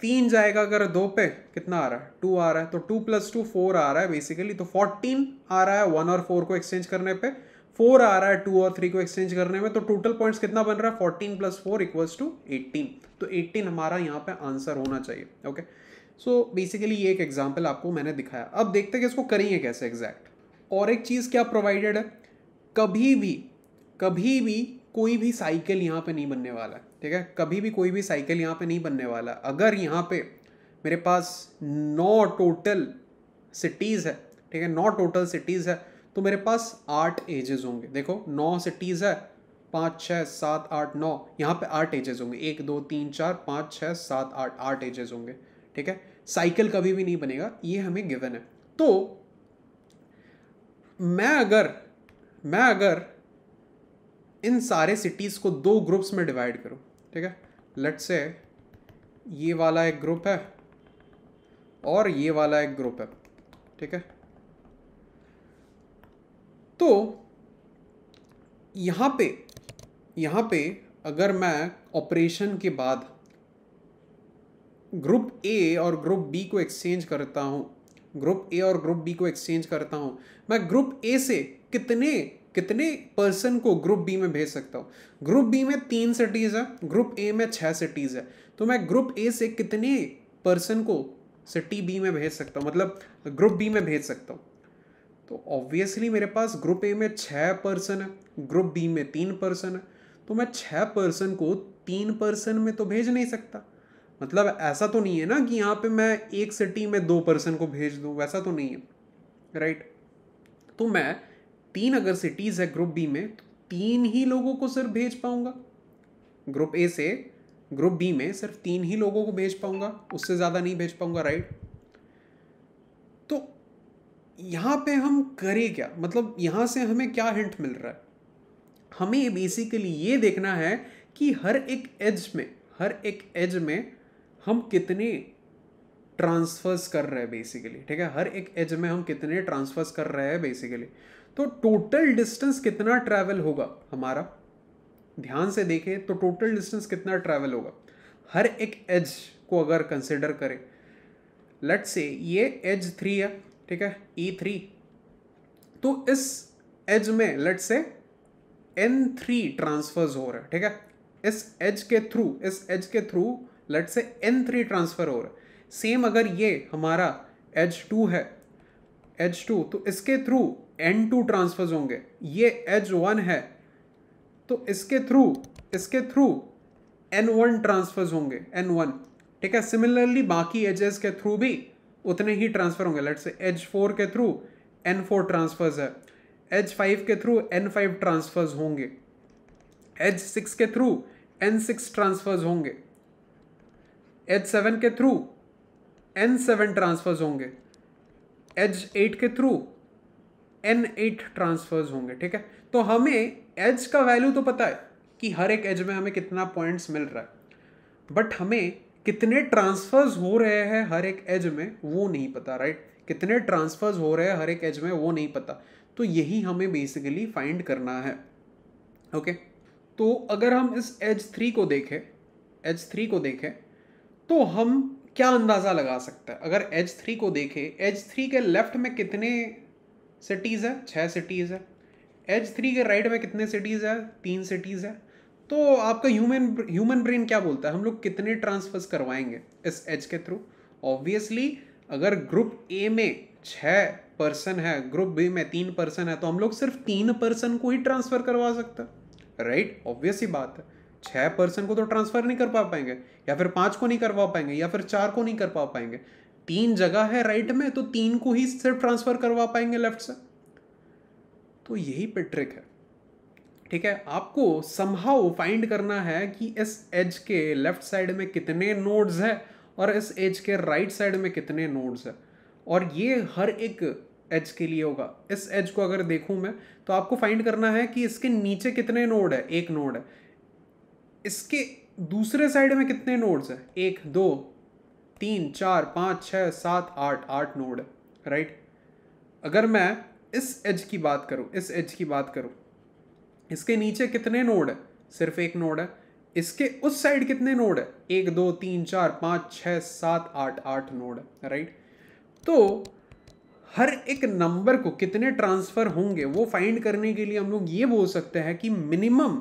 3 जाएगा अगर 2 पे कितना आ रहा है? 2 आ रहा है। तो 2 + 2 4 आ रहा है बेसिकली। तो 14 आ रहा है 1 और 4 को एक्सचेंज करने पे, 4 आ रहा है 2 और 3 को एक्सचेंज करने में। तो टोटल पॉइंट्स कितना बन रहा है? 14 + 4 = 18। तो 18 हमारा यहाँ पे आंसर होना चाहिए। ओके, सो बेसिकली ये एक एग्जाम्पल आपको मैंने दिखाया। अब देखते हैं कि इसको करेंगे कैसे एग्जैक्ट। और एक चीज़ क्या प्रोवाइडेड है, कभी भी कोई भी साइकिल यहाँ पे नहीं बनने वाला है। ठीक है, कभी भी कोई भी साइकिल यहाँ पे नहीं बनने वाला। अगर यहाँ पे मेरे पास 9 टोटल सिटीज़ है, ठीक है, 9 टोटल सिटीज़ है, तो मेरे पास 8 एजेस होंगे। देखो 9 सिटीज़ है, 5 6 7 8 9, यहाँ पे 8 एजेस होंगे। 1 2 3 4 5 6 7 8, 8 एजेस होंगे। ठीक है, साइकिल कभी भी नहीं बनेगा, ये हमें गिवन है। तो मैं अगर इन सारे सिटीज़ को 2 ग्रुप्स में डिवाइड करूं, ठीक है, लेट्स से ये वाला एक ग्रुप है और ये वाला एक ग्रुप है। ठीक है, तो यहाँ पे अगर मैं ऑपरेशन के बाद ग्रुप ए और ग्रुप बी को एक्सचेंज करता हूँ, मैं ग्रुप ए से कितने पर्सन को ग्रुप बी में भेज सकता हूँ? ग्रुप बी में 3 सिटीज़ है, ग्रुप ए में 6 सिटीज़ है। तो मैं ग्रुप ए से कितने पर्सन को सिटी बी में भेज सकता हूँ, मतलब ग्रुप बी में भेज सकता हूँ? तो ऑब्वियसली मेरे पास ग्रुप ए में 6 पर्सन है, ग्रुप बी में 3 पर्सन है। तो मैं 6 पर्सन को 3 पर्सन में तो भेज नहीं सकता। मतलब ऐसा तो नहीं है ना कि यहाँ पे मैं एक सिटी में 2 पर्सन को भेज दूँ, वैसा तो नहीं है, राइट। तो मैं 3 अगर सिटीज़ है ग्रुप बी में, तो 3 ही लोगों को सिर्फ भेज पाऊंगा। ग्रुप ए से ग्रुप बी में सिर्फ 3 ही लोगों को भेज पाऊंगा, उससे ज़्यादा नहीं भेज पाऊंगा, राइट। तो यहाँ पे हम करें क्या? मतलब यहाँ से हमें क्या हिंट मिल रहा है? हमें बेसिकली ये देखना है कि हर एक एज में, हर एक एज में हम कितने ट्रांसफर्स कर रहे हैं बेसिकली, ठीक है, हर एक एज में हम कितने ट्रांसफर्स कर रहे हैं बेसिकली। तो टोटल डिस्टेंस कितना ट्रैवल होगा हमारा, ध्यान से देखें तो टोटल डिस्टेंस कितना ट्रैवल होगा हर एक एज को अगर कंसिडर करें। लेट्स से ये एज 3 है, ठीक है, E3, तो इस एज में लेट्स से N3 ट्रांसफर्स हो रहा है, ठीक है, इस एज के through let's say N3 transfer हो रहा है। सेम अगर ये हमारा एज 2 है, एज 2, तो इसके थ्रू N2 ट्रांसफर्स होंगे। ये एज 1 है तो इसके थ्रू N1 ट्रांसफर्स होंगे, N1, ठीक है। सिमिलरली बाकी एजेस के थ्रू भी उतने ही ट्रांसफर होंगे। लेट्स से एज 4 के थ्रू N4 ट्रांसफर्स है, एज 5 के थ्रू N5 ट्रांसफर्स होंगे, एज 6 के थ्रू N6 ट्रांसफर्स होंगे, एज 7 के थ्रू N7 ट्रांसफर्स होंगे, एज 8 के थ्रू N8 ट्रांसफर्स होंगे, ठीक है। तो हमें एज का वैल्यू तो पता है कि हर एक एज में हमें कितना पॉइंट्स मिल रहा है, बट हमें कितने ट्रांसफर्स हो रहे हैं हर एक एज में वो नहीं पता, राइट। कितने ट्रांसफर्स हो रहे हैं हर एक एज में वो नहीं पता, तो यही हमें बेसिकली फाइंड करना है, ओके। तो अगर हम इस एज 3 को देखें तो हम क्या अंदाज़ा लगा सकते हैं। अगर एज 3 को देखें, एज 3 के लेफ्ट में कितने सिटीज़ है, 6 सिटीज़ है। एज 3 के राइट में कितने सिटीज़ है, 3 सिटीज़ है। तो आपका ह्यूमन ब्रेन क्या बोलता है, हम लोग कितने ट्रांसफर्स करवाएंगे इस एज के थ्रू। ऑब्वियसली अगर ग्रुप ए में 6 पर्सन है, ग्रुप बी में 3 पर्सन है, तो हम लोग सिर्फ 3 पर्सन को ही ट्रांसफर करवा सकते हैं, राइट। ऑब्वियस ही बात है, 6 पर्सन को तो ट्रांसफर नहीं कर पा पाएंगे, या फिर 5 को नहीं करवा पाएंगे, या फिर 4 को नहीं कर पा पाएंगे। 3 जगह है राइट में, तो 3 को ही सिर्फ ट्रांसफर करवा पाएंगे लेफ्ट से। तो यही पे ट्रिक है, ठीक है। आपको समहाउ फाइंड करना है कि इस एज के लेफ्ट साइड में कितने नोड्स है और इस एज के राइट साइड में कितने नोड्स है, और ये हर एक एज के लिए होगा। इस एज को अगर देखूं मैं, तो आपको फाइंड करना है कि इसके नीचे कितने नोड है, 1 नोड है। इसके दूसरे साइड में कितने नोड्स है, 1 2 3 4 5 6 7 8 नोड है, राइट। अगर मैं इस एज की बात करूं, इसके नीचे कितने नोड है, सिर्फ 1 नोड है। इसके उस साइड कितने नोड है, 1 2 3 4 5 6 7 8 नोड है, राइट। तो हर एक नंबर को कितने ट्रांसफर होंगे वो फाइंड करने के लिए हम लोग ये बोल सकते हैं कि मिनिमम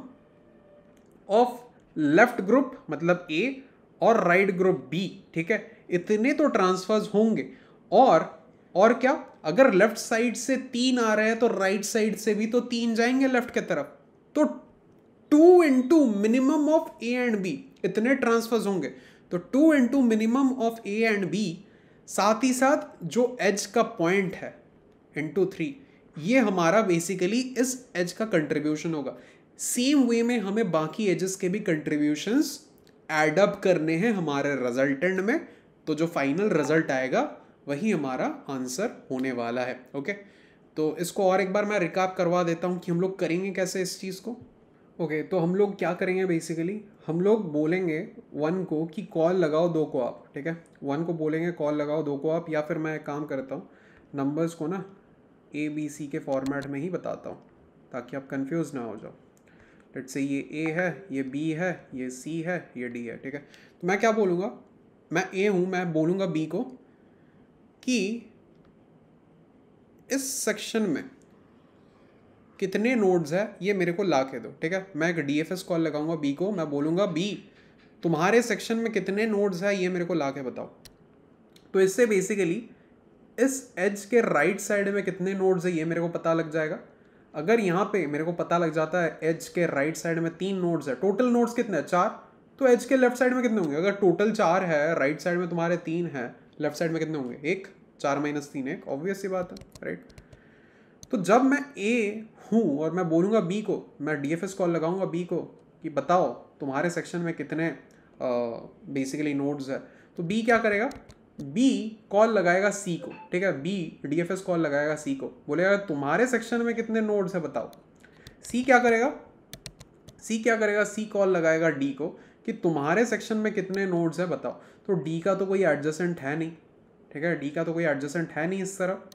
ऑफ लेफ्ट ग्रुप मतलब ए और राइट ग्रुप बी, ठीक है, इतने तो ट्रांसफर्स होंगे। और क्या, अगर लेफ्ट साइड से 3 आ रहे हैं तो राइट साइड से भी तो 3 जाएंगे लेफ्ट की तरफ, तो 2 into minimum of A and B, इतने ट्रांसफर्स होंगे। तो 2 into minimum of A and B, साथ ही साथ जो एज का पॉइंट है इंटू 3, ये हमारा बेसिकली इस एज का कंट्रीब्यूशन होगा। सेम वे में हमें बाकी एजेस के भी कंट्रीब्यूशंस एड अप करने हैं हमारे रिजल्टेंट में, तो जो फाइनल रिजल्ट आएगा वही हमारा आंसर होने वाला है, ओके। तो इसको और एक बार मैं रिकैप करवा देता हूँ कि हम लोग करेंगे कैसे इस चीज़ को, ओके। तो हम लोग क्या करेंगे बेसिकली, हम लोग बोलेंगे 1 को कि कॉल लगाओ 2 को आप, ठीक है। 1 को बोलेंगे कॉल लगाओ 2 को आप, या फिर मैं एक काम करता हूँ, नंबर्स को ना ABC के फॉर्मेट में ही बताता हूँ ताकि आप कंफ्यूज ना हो जाओ। लेट्स से ये A है, ये B है, ये C है, ये D है, ठीक है। तो मैं क्या बोलूँगा, मैं A हूँ, मैं बोलूँगा B को कि इस सेक्शन में कितने नोड्स है ये मेरे को ला के दो, ठीक है। मैं एक DFS कॉल लगाऊंगा B को, मैं बोलूँगा B तुम्हारे सेक्शन में कितने नोड्स है ये मेरे को ला के बताओ। तो इससे बेसिकली इस एज के राइट साइड में कितने नोड्स है ये मेरे को पता लग जाएगा। अगर यहाँ पे मेरे को पता लग जाता है एज के राइट साइड में 3 नोड्स है, टोटल नोड्स कितने हैं 4, तो एज के लेफ्ट साइड में कितने होंगे, अगर टोटल 4 है, राइट साइड में तुम्हारे 3 है, लेफ्ट साइड में कितने होंगे 1, 4 - 3 1, ऑब्वियस सी बात है, राइट। तो जब मैं A हूँ और मैं बोलूँगा B को, मैं DFS कॉल लगाऊंगा B को कि बताओ तुम्हारे सेक्शन में कितने बेसिकली नोड्स है, तो B क्या करेगा, B कॉल लगाएगा C को, ठीक है। B DFS कॉल लगाएगा C को, बोलेगा तुम्हारे सेक्शन में कितने नोड्स है बताओ। C क्या करेगा, सी क्या करेगा, सी कॉल लगाएगा डी को कि तुम्हारे सेक्शन में कितने नोड्स है बताओ। तो डी का तो कोई एडजेसेंट है नहीं, ठीक है, डी का तो कोई एडजेसेंट है नहीं इस तरफ,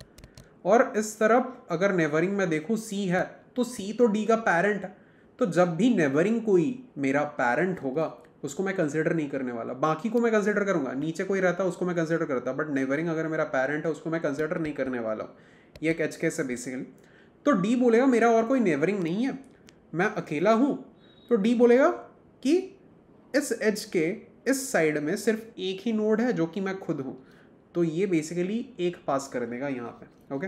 और इस तरफ अगर नेबरिंग में देखूँ सी है तो सी तो डी का पेरेंट है। तो जब भी नेबरिंग कोई मेरा पेरेंट होगा उसको मैं कंसिडर नहीं करने वाला, बाकी को मैं कंसिडर करूंगा, नीचे कोई रहता उसको मैं कंसिडर करता, बट नेबरिंग अगर मेरा पेरेंट है उसको मैं कंसिडर नहीं करने वाला हूँ। ये एक एच केस है बेसिकली। तो डी बोलेगा मेरा और कोई नेबरिंग नहीं है, मैं अकेला हूँ। तो डी बोलेगा कि इस एज के इस साइड में सिर्फ एक ही नोड है जो कि मैं खुद हूँ, तो ये बेसिकली एक पास कर देगा यहाँ पे। ओके,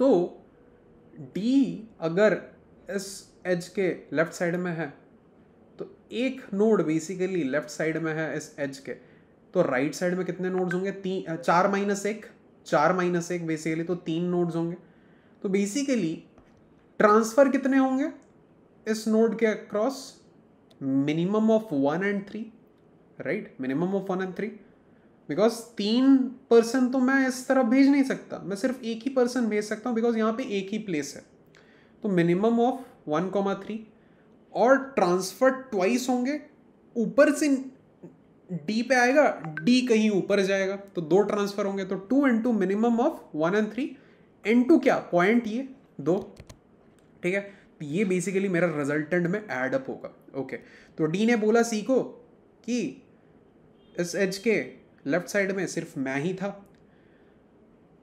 तो डी अगर इस एज के लेफ्ट साइड में है तो एक नोड बेसिकली लेफ्ट साइड में है इस एज के, तो राइट साइड में कितने नोड्स होंगे, 4 - 1 बेसिकली, तो 3 नोड्स होंगे। तो बेसिकली ट्रांसफर कितने होंगे इस नोड के across, minimum of 1 and 3, right, minimum of 1 and 3, because 3 person तो मैं इस तरफ भेज नहीं सकता, मैं सिर्फ एक ही पर्सन भेज सकता हूँ बिकॉज यहाँ पे एक ही प्लेस है। तो मिनिमम ऑफ 1, 3, और ट्रांसफर ट्वाइस होंगे, ऊपर से डी पे आएगा, डी कहीं ऊपर जाएगा, तो 2 ट्रांसफर होंगे। तो 2 into minimum of 1 and 3 into क्या पॉइंट, ये 2, ठीक है। ये बेसिकली मेरा रिजल्टेंट में एड अप होगा। ओके, तो डी ने बोला सी को कि इस एज के लेफ्ट साइड में सिर्फ मैं ही था।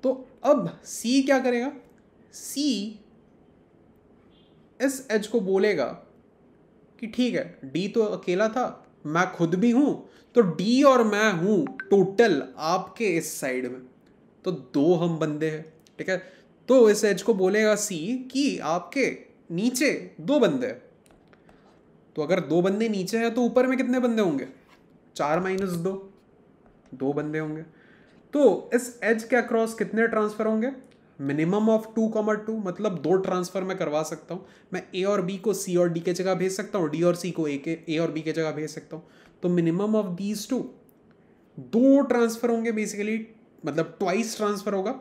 तो अब सी क्या करेगा, सी इस एज को बोलेगा कि ठीक है डी तो अकेला था, मैं खुद भी हूं, तो डी और मैं हूं टोटल आपके इस साइड में, तो 2 हम बंदे हैं, ठीक है। तो इस एज को बोलेगा सी कि आपके नीचे 2 बंदे हैं। तो अगर 2 बंदे नीचे हैं तो ऊपर में कितने बंदे होंगे, 4 - 2, 2 बंदे होंगे। तो इस एज के अक्रॉस कितने ट्रांसफर होंगे, मिनिमम ऑफ 2, 2, मतलब 2 ट्रांसफर मैं करवा सकता हूँ। मैं ए और बी को सी और डी के जगह भेज सकता हूँ, डी और सी को ए और बी के जगह भेज सकता हूँ। तो मिनिमम ऑफ दीज 2 ट्रांसफर होंगे बेसिकली, मतलब ट्वाइस ट्रांसफर होगा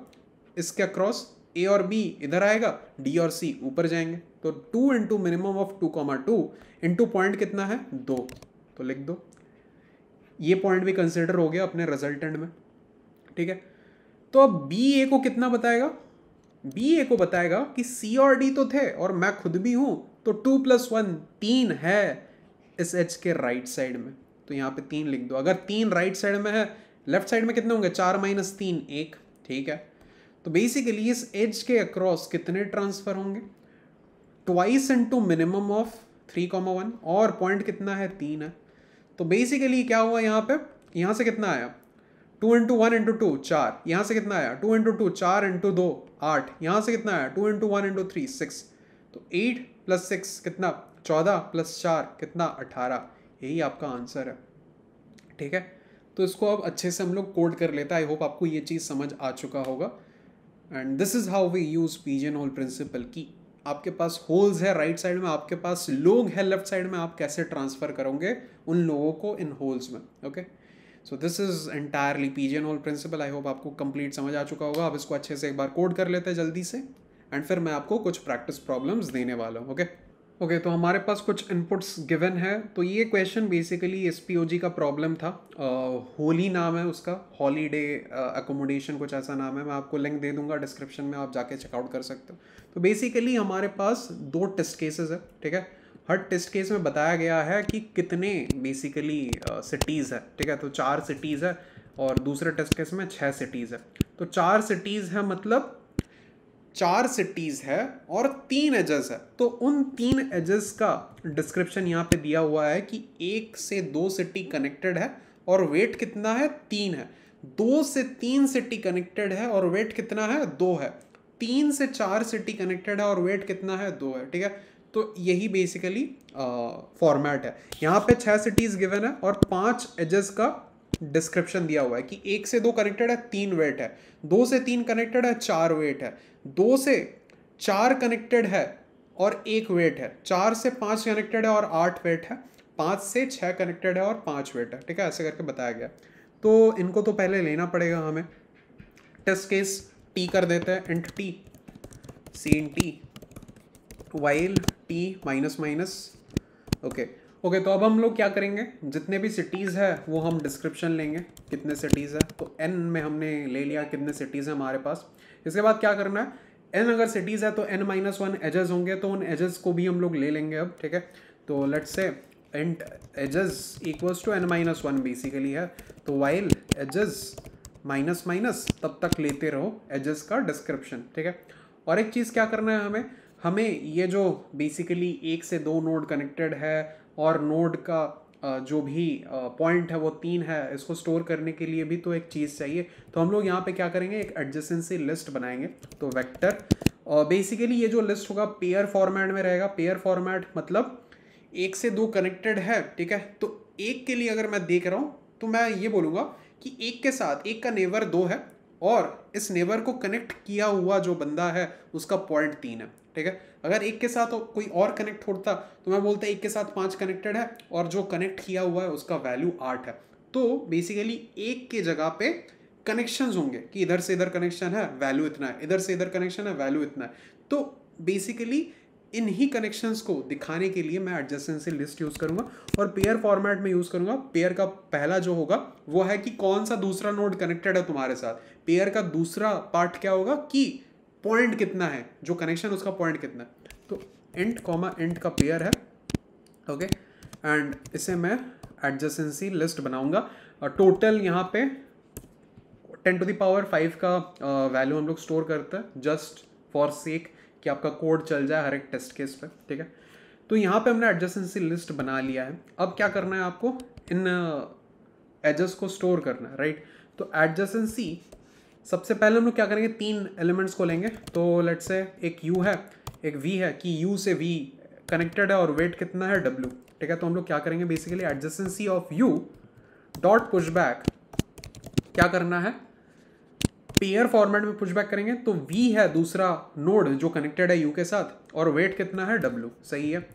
इसके अक्रॉस। ए और बी इधर आएगा, डी और सी ऊपर जाएंगे। तो 2 into minimum of 2, 2 into point कितना है 2, तो लिख दो। ये पॉइंट भी कंसिडर हो गया अपने रिजल्टेंट में, ठीक है। तो अब बी ए को कितना बताएगा, बी ए को बताएगा कि सी और डी तो थे और मैं खुद भी हूं, तो 2 + 1 3 है इस एच के राइट साइड में, तो यहाँ पे 3 लिख दो। अगर 3 राइट साइड में है, लेफ्ट साइड में कितने होंगे, 4 - 3 1, ठीक है। तो बेसिकली इस एज के अक्रॉस कितने ट्रांसफर होंगे, ट्वाइस इंटू मिनिमम ऑफ 3, 1, और पॉइंट कितना है 3 है। तो बेसिकली क्या हुआ यहाँ पे, यहाँ से कितना आया 2 into 1 into 2 4, यहाँ से कितना आया 2 into 2 4 into 2 8, यहाँ से कितना आया 2 into 1 into 3 6, तो 8 + 6 कितना 14 + 4 कितना 18, यही आपका आंसर है, ठीक है। तो इसको अब अच्छे से हम लोग कोड कर लेते हैं। आई होप आपको ये चीज़ समझ आ चुका होगा। And this is how we use pigeonhole principle, कि आपके पास होल्स है राइट साइड में, आपके पास लोग है लेफ्ट साइड में, आप कैसे ट्रांसफ़र करोगे उन लोगों को इन होल्स में। Okay, so this is entirely pigeonhole principle. I hope आपको कंप्लीट समझ आ चुका होगा। अब इसको अच्छे से एक बार कोड कर लेते हैं जल्दी से, एंड फिर मैं आपको कुछ प्रैक्टिस प्रॉब्लम्स देने वाला हूँ। ओके, तो हमारे पास कुछ इनपुट्स गिवन है। तो ये क्वेश्चन बेसिकली एसपीओजी का प्रॉब्लम था। होली नाम है उसका, हॉलीडे अकोमोडेशन कुछ ऐसा नाम है। मैं आपको लिंक दे दूंगा डिस्क्रिप्शन में, आप जाके चेकआउट कर सकते हो। तो बेसिकली हमारे पास 2 टेस्ट केसेस है, ठीक है। हर टेस्ट केस में बताया गया है कि कितने बेसिकली सिटीज़ है, ठीक है। तो 4 सिटीज़ है और दूसरे टेस्ट केस में 6 सिटीज़ है। तो 4 सिटीज़ है, मतलब 4 सिटीज़ है और 3 एजेस है। तो उन 3 एजेस का डिस्क्रिप्शन यहाँ पे दिया हुआ है कि 1 से 2 सिटी कनेक्टेड है और वेट कितना है 3 है। 2 से 3 सिटी कनेक्टेड है और वेट कितना है 2 है। 3 से 4 सिटी कनेक्टेड है और वेट कितना है 2 है, ठीक है। तो यही बेसिकली फॉर्मेट है। यहाँ पे 6 सिटीज़ गिवन है और 5 एजेस का डिस्क्रिप्शन दिया हुआ है कि 1 से 2 कनेक्टेड है 3 वेट है, 2 से 3 कनेक्टेड है 4 वेट है, 2 से 4 कनेक्टेड है और 1 वेट है, 4 से 5 कनेक्टेड है और 8 वेट है, 5 से 6 कनेक्टेड है और 5 वेट है, ठीक है। ऐसे करके बताया गया। तो इनको तो पहले लेना पड़ेगा हमें। टेस्ट केस टी कर देते हैं, int t cin t while t minus minus okay okay, तो अब हम लोग क्या करेंगे, जितने भी सिटीज़ है वो हम डिस्क्रिप्शन लेंगे, कितने सिटीज़ है, तो n में हमने ले लिया कितने सिटीज़ है हमारे पास। इसके बाद क्या करना है, n अगर सिटीज़ है तो n-1 एजेस होंगे, तो उन एजेस को भी हम लोग ले लेंगे अब, ठीक है। तो let's say int edges equals to n-1 basically है, तो वाइल एजेस माइनस माइनस तब तक लेते रहो एजेस का डिस्क्रिप्शन, ठीक है। और एक चीज़ क्या करना है हमें ये जो बेसिकली 1 से 2 नोड कनेक्टेड है और नोड का जो भी पॉइंट है वो 3 है, इसको स्टोर करने के लिए भी तो एक चीज़ चाहिए। तो हम लोग यहाँ पे क्या करेंगे, एक एडजेसेंसी लिस्ट बनाएंगे। तो वेक्टर बेसिकली ये जो लिस्ट होगा पेयर फॉर्मेट में रहेगा। पेयर फॉर्मेट मतलब 1 से 2 कनेक्टेड है, ठीक है। तो एक के लिए अगर मैं देख रहा हूँ तो मैं ये बोलूँगा कि एक के साथ एक का नेबर 2 है और इस नेबर को कनेक्ट किया हुआ जो बंदा है उसका पॉइंट 3 है, ठीक है। अगर एक के साथ कोई और कनेक्ट होता तो मैं बोलता एक के साथ 5 कनेक्टेड है और जो कनेक्ट किया हुआ है उसका वैल्यू 8 है। तो बेसिकली एक के जगह पे कनेक्शंस होंगे कि इधर से इधर कनेक्शन है वैल्यू इतना है, इधर से इधर कनेक्शन है वैल्यू इतना है। तो बेसिकली इन्हीं कनेक्शंस को दिखाने के लिए मैं एडजेसेंसी लिस्ट यूज़ करूंगा और पेयर फॉर्मेट में यूज़ करूंगा। पेयर का पहला जो होगा वो है कि कौन सा दूसरा नोड कनेक्टेड है तुम्हारे साथ। पेयर का दूसरा पार्ट क्या होगा कि पॉइंट कितना है, जो कनेक्शन उसका पॉइंट कितना है। तो इंट कॉमा इंट का पेयर है, ओके। एंड इसे मैं एडजेसेंसी लिस्ट बनाऊंगा और टोटल यहाँ पे 10⁵ का वैल्यू हम लोग स्टोर करते हैं जस्ट फॉर सेक कि आपका कोड चल जाए हर एक टेस्ट केस पे, ठीक है। तो यहाँ पे हमने एडजेसेंसी लिस्ट बना लिया है। अब क्या करना है, आपको इन एजेस को स्टोर करना है, राइट। तो एडजेसेंसी सबसे पहले हम लोग क्या करेंगे, 3 एलिमेंट्स को लेंगे। तो लेट्स से एक u है एक v है कि u से v कनेक्टेड है और वेट कितना है w, ठीक है। तो हम लोग क्या करेंगे, basically adjacency of u dot pushback क्या करना है, पेयर फॉर्मेट में पुशबैक करेंगे। तो v है दूसरा नोड जो कनेक्टेड है u के साथ और वेट कितना है w, सही है।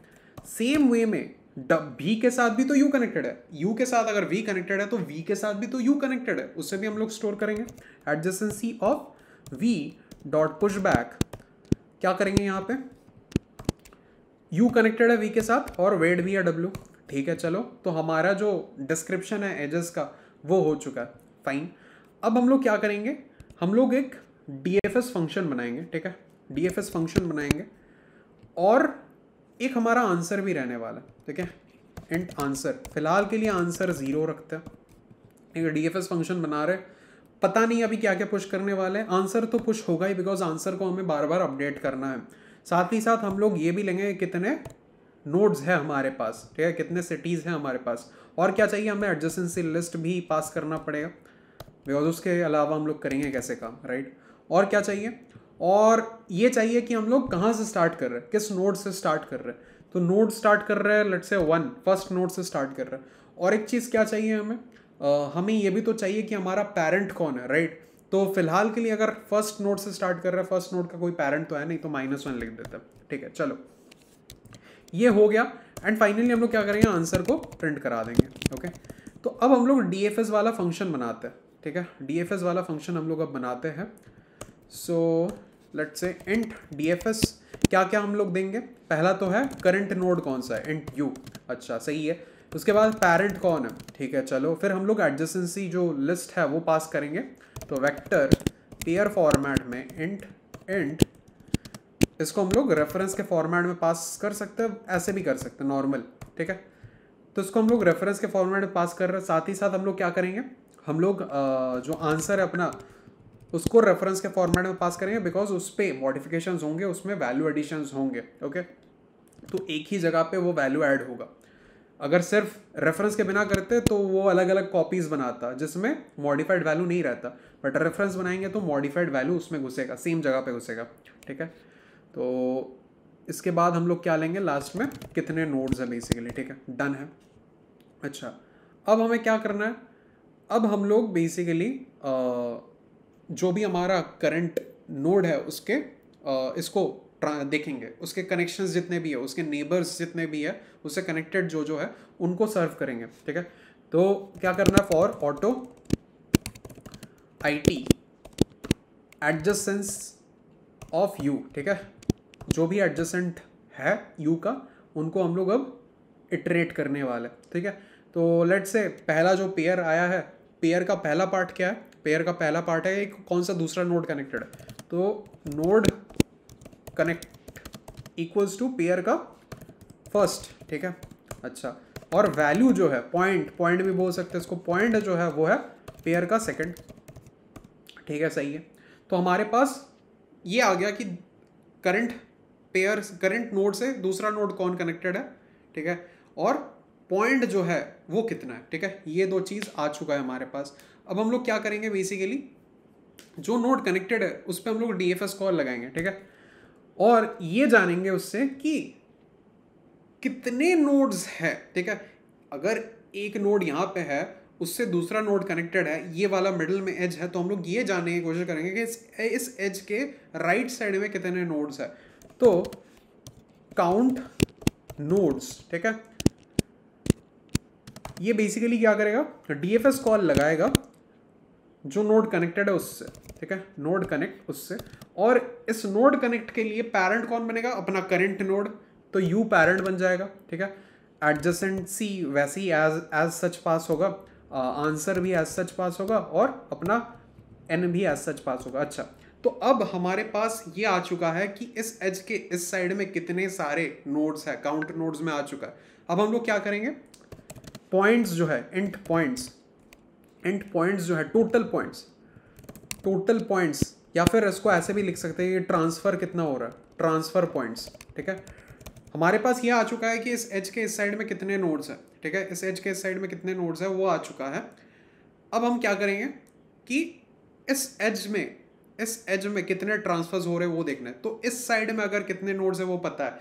सेम वे में v के साथ भी तो u कनेक्टेड है, u के साथ अगर v कनेक्टेड है तो v के साथ भी तो u कनेक्टेड है, उससे भी हम लोग स्टोर करेंगे। Adjacency of v dot pushback क्या करेंगे, यहाँ पे u कनेक्टेड है v के साथ और वेट भी है w, ठीक है। चलो तो हमारा जो डिस्क्रिप्शन है एजेस का वो हो चुका है, फाइन। अब हम लोग क्या करेंगे, हम लोग एक DFS फंक्शन बनाएंगे, ठीक है। DFS फंक्शन बनाएंगे और एक हमारा आंसर भी रहने वाला है, ठीक है। इंट आंसर, फिलहाल के लिए आंसर 0 रखते हैं। एक DFS फंक्शन बना रहे, पता नहीं अभी क्या क्या पुश करने वाले हैं। आंसर तो पुश होगा ही बिकॉज आंसर को हमें बार बार अपडेट करना है। साथ ही साथ हम लोग ये भी लेंगे कितने नोड्स है हमारे पास, ठीक है, कितने सिटीज़ हैं हमारे पास, और क्या चाहिए हमें एडजेसेंसी लिस्ट भी पास करना पड़ेगा बिकॉज उसके अलावा हम लोग करेंगे कैसे काम, राइट। और क्या चाहिए, और ये चाहिए कि हम लोग कहाँ से स्टार्ट कर रहे हैं, किस नोड से स्टार्ट कर रहे हैं। तो नोड स्टार्ट कर रहे हैं लेट्स से 1 फर्स्ट नोड से स्टार्ट कर रहे हैं। और एक चीज़ क्या चाहिए हमें, हमें ये भी तो चाहिए कि हमारा पेरेंट कौन है, राइट। तो फिलहाल के लिए अगर फर्स्ट नोड से स्टार्ट कर रहे हैं, फर्स्ट नोड का कोई पेरेंट तो है नहीं, तो -1 लिख देते हैं, ठीक है। चलो ये हो गया एंड फाइनली हम लोग क्या करेंगे, आंसर को प्रिंट करा देंगे, ओके। तो अब हम लोग DFS वाला फंक्शन बनाते हैं, ठीक है। DFS वाला फंक्शन हम लोग अब बनाते हैं। So let's say int DFS क्या क्या हम लोग देंगे, पहला तो है करंट नोड कौन सा है, इंट u, अच्छा सही है। उसके बाद पेरेंट कौन है, ठीक है। चलो फिर हम लोग एडजेसेंसी जो लिस्ट है वो पास करेंगे। तो वेक्टर पेयर फॉर्मेट में इंट इसको हम लोग रेफरेंस के फॉर्मेट में पास कर सकते हैं, ऐसे भी कर सकते हैं नॉर्मल, ठीक है। तो इसको हम लोग रेफरेंस के फॉर्मेट में पास कर रहे हैं। साथ ही साथ हम लोग क्या करेंगे, हम लोग जो आंसर है अपना उसको रेफरेंस के फॉर्मेट में पास करेंगे बिकॉज उस पर मॉडिफिकेशंस होंगे, उसमें वैल्यू एडिशंस होंगे, ओके। तो एक ही जगह पे वो वैल्यू ऐड होगा। अगर सिर्फ रेफरेंस के बिना करते तो वो अलग अलग कॉपीज बनाता जिसमें मॉडिफाइड वैल्यू नहीं रहता, बट रेफरेंस बनाएंगे तो मॉडिफाइड वैल्यू उसमें घुसेगा, सेम जगह पे घुसेगा, ठीक है। तो इसके बाद हम लोग क्या लेंगे लास्ट में, कितने नोड्स है बेसिकली, ठीक है, डन है। अच्छा अब हमें क्या करना है, अब हम लोग बेसिकली जो भी हमारा करंट नोड है उसके इसको देखेंगे, उसके कनेक्शंस जितने भी है, उसके नेबर्स जितने भी है, उससे कनेक्टेड जो जो है उनको सर्व करेंगे, ठीक है। तो क्या करना है, for auto IT adjacents of u, ठीक है। जो भी एडजेसेंट है u का उनको हम लोग अब इटरेट करने वाले, ठीक है। तो लेट्स से पहला जो पेयर आया है, पेयर का पहला पार्ट क्या है, पेयर का पहला पार्ट है एक कौन सा दूसरा नोड कनेक्टेड है, तो node connect equals to pair का फर्स्ट, ठीक है। अच्छा, और वैल्यू जो है पॉइंट भी बोल सकते हैं इसको, पॉइंट जो है वो है पेयर का सेकंड, ठीक है, सही है। तो हमारे पास ये आ गया कि करंट नोड से दूसरा नोड कौन कनेक्टेड है, ठीक है, और पॉइंट जो है वो कितना है, ठीक है। ये दो चीज़ आ चुका है हमारे पास। अब हम लोग क्या करेंगे, बेसिकली जो नोड कनेक्टेड है उस पर हम लोग डीएफएस कॉल लगाएंगे, ठीक है, और ये जानेंगे उससे कि कितने नोड्स है, ठीक है। अगर एक नोड यहाँ पे है, उससे दूसरा नोड कनेक्टेड है, ये वाला मिडिल में एज है, तो हम लोग ये जानने की कोशिश करेंगे कि इस एज के राइट साइड में कितने नोड्स है। तो काउंट नोड्स, ठीक है, ये बेसिकली क्या करेगा, डीएफएस कॉल लगाएगा जो नोड कनेक्टेड है उससे, ठीक है, नोड कनेक्ट उससे, और इस नोड कनेक्ट के लिए पैरेंट कौन बनेगा, अपना करंट नोड, तो यू पैरेंट बन जाएगा, ठीक है। एडजेसेंसी वैसे ही एज सच पास होगा, आंसर भी एज सच पास होगा, और अपना एन भी एज सच पास होगा। अच्छा, तो अब हमारे पास ये आ चुका है कि इस एज के इस साइड में कितने सारे नोड्स है, काउंट नोड्स में आ चुका है। अब हम लोग क्या करेंगे, पॉइंट्स जो है, इंट पॉइंट्स जो है, टोटल पॉइंट्स, या फिर इसको ऐसे भी लिख सकते हैं कि ट्रांसफर कितना हो रहा है, ट्रांसफर पॉइंट्स, ठीक है। हमारे पास ये आ चुका है कि इस एज के इस साइड में कितने नोड्स हैं, ठीक है, इस एज के इस साइड में कितने नोड्स हैं वो आ चुका है। अब हम क्या करेंगे कि इस एज में कितने ट्रांसफर्स हो रहे हैं वो देखना है। तो इस साइड में अगर कितने नोड्स है वो पता है,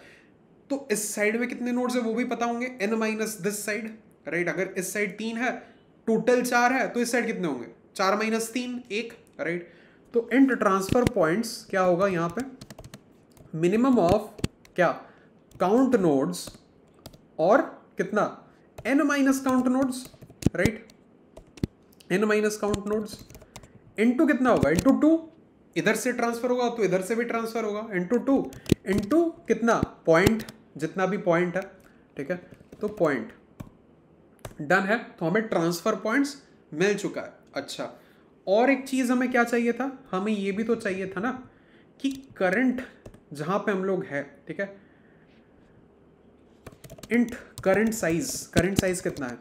तो इस साइड में कितने नोड्स है वो भी पता होंगे, n minus this side, right. अगर इस साइड 3 है, टोटल 4 है, तो इस साइड कितने होंगे, 4 माइनस 3 1, राइट। तो इंट ट्रांसफर पॉइंट्स क्या होगा यहाँ पे, मिनिमम ऑफ क्या, काउंट नोड्स, और कितना, n minus count nodes, right, n minus count nodes, into कितना होगा, इंटू 2, इधर से ट्रांसफर होगा तो इधर से भी ट्रांसफर होगा, इंटू 2, इंटू कितना, पॉइंट, जितना भी पॉइंट है, ठीक है। तो पॉइंट डन है, तो हमें ट्रांसफर पॉइंट्स मिल चुका है। अच्छा, और एक चीज हमें क्या चाहिए था, हमें ये भी तो चाहिए था ना कि करंट जहां पे हम लोग है, ठीक है, इंट करंट साइज कितना है।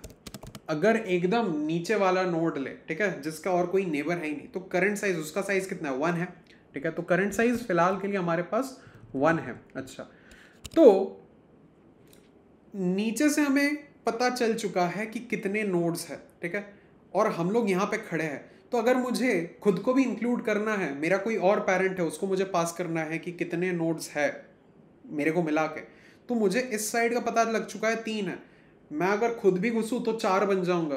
अगर एकदम नीचे वाला नोड ले, ठीक है, जिसका और कोई नेबर है ही नहीं, तो करंट साइज, उसका साइज कितना है, 1 है, ठीक है। तो करंट साइज फिलहाल के लिए हमारे पास 1 है। अच्छा, तो नीचे से हमें पता चल चुका है कि कितने नोड्स है, ठीक है, और हम लोग यहाँ पे खड़े हैं। तो अगर मुझे खुद को भी इंक्लूड करना है, मेरा कोई और पैरेंट है, उसको मुझे पास करना है कि कितने नोड्स है मेरे को मिला के, तो मुझे इस साइड का पता लग चुका है 3 है। मैं अगर खुद भी घुसूँ तो 4 बन जाऊंगा,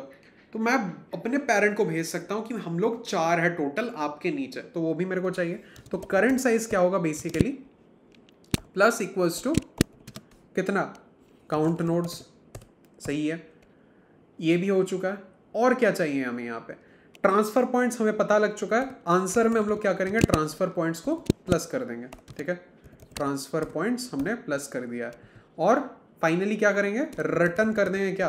तो मैं अपने पेरेंट को भेज सकता हूँ कि हम लोग 4 है टोटल आपके नीचे, तो वो भी मेरे को चाहिए। तो करंट साइज क्या होगा, बेसिकली प्लस इक्वल्स टू कितना, काउंट नोड्स, सही है, ये भी हो चुका है। और क्या चाहिए हमें, यहाँ पे ट्रांसफर पॉइंट्स हमें पता लग चुका है। आंसर में हम लोग क्या करेंगे, ट्रांसफर पॉइंट्स को प्लस कर देंगे, ठीक है, ट्रांसफर पॉइंट्स हमने प्लस कर दिया है। और फाइनली क्या करेंगे, रिटर्न कर देंगे, क्या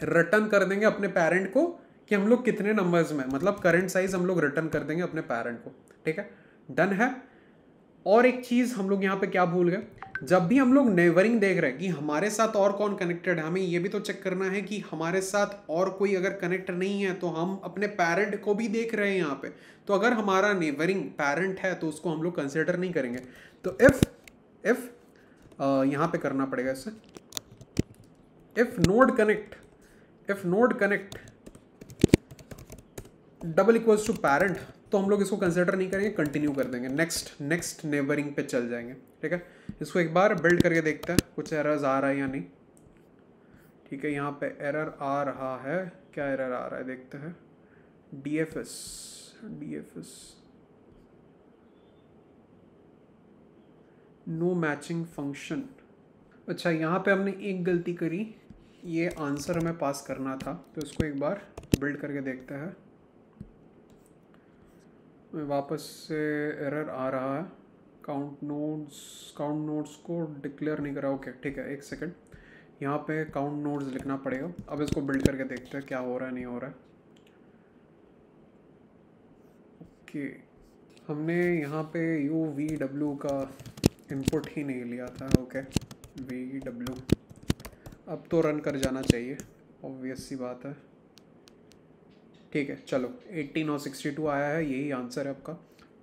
रिटर्न कर देंगे अपने पेरेंट को कि हम लोग कितने नंबर्स में, मतलब करंट साइज हम लोग रिटर्न कर देंगे अपने पेरेंट को, ठीक है, डन है। और एक चीज हम लोग यहाँ पे क्या भूल गए, जब भी हम लोग नेबरिंग देख रहे हैं कि हमारे साथ और कौन कनेक्टेड है, हमें ये भी तो चेक करना है कि हमारे साथ और कोई अगर कनेक्ट नहीं है, तो हम अपने पेरेंट को भी देख रहे हैं यहाँ पे। तो अगर हमारा नेबरिंग पेरेंट है तो उसको हम लोग कंसिडर नहीं करेंगे। तो इफ यहाँ पे करना पड़ेगा इससे, if node connect double equals to parent, तो हम लोग इसको कंसिडर नहीं करेंगे, कंटिन्यू कर देंगे, नेक्स्ट नेबरिंग पे चल जाएंगे, ठीक है। इसको एक बार बिल्ड करके देखते हैं कुछ एरर्स आ रहा है या नहीं, ठीक है। यहाँ पे एरर आ रहा है, क्या एरर आ रहा है देखते हैं, डीएफएस नो मैचिंग फंक्शन। अच्छा, यहाँ पे हमने एक गलती करी, ये आंसर हमें पास करना था, तो इसको एक बार बिल्ड करके देखते हैं। वापस से एरर आ रहा है, काउंट नोड्स को डिक्लेयर नहीं करा, ओके ठीक है, एक सेकंड, यहाँ पे काउंट नोड्स लिखना पड़ेगा। अब इसको बिल्ड करके देखते हैं क्या हो रहा है नहीं हो रहा है। ओके, हमने यहाँ पे UVW का इनपुट ही नहीं लिया था। ओके, VW अब तो रन कर जाना चाहिए, ऑब्वियस सी बात है। ठीक है, चलो 18 और 62 आया है, यही आंसर है आपका।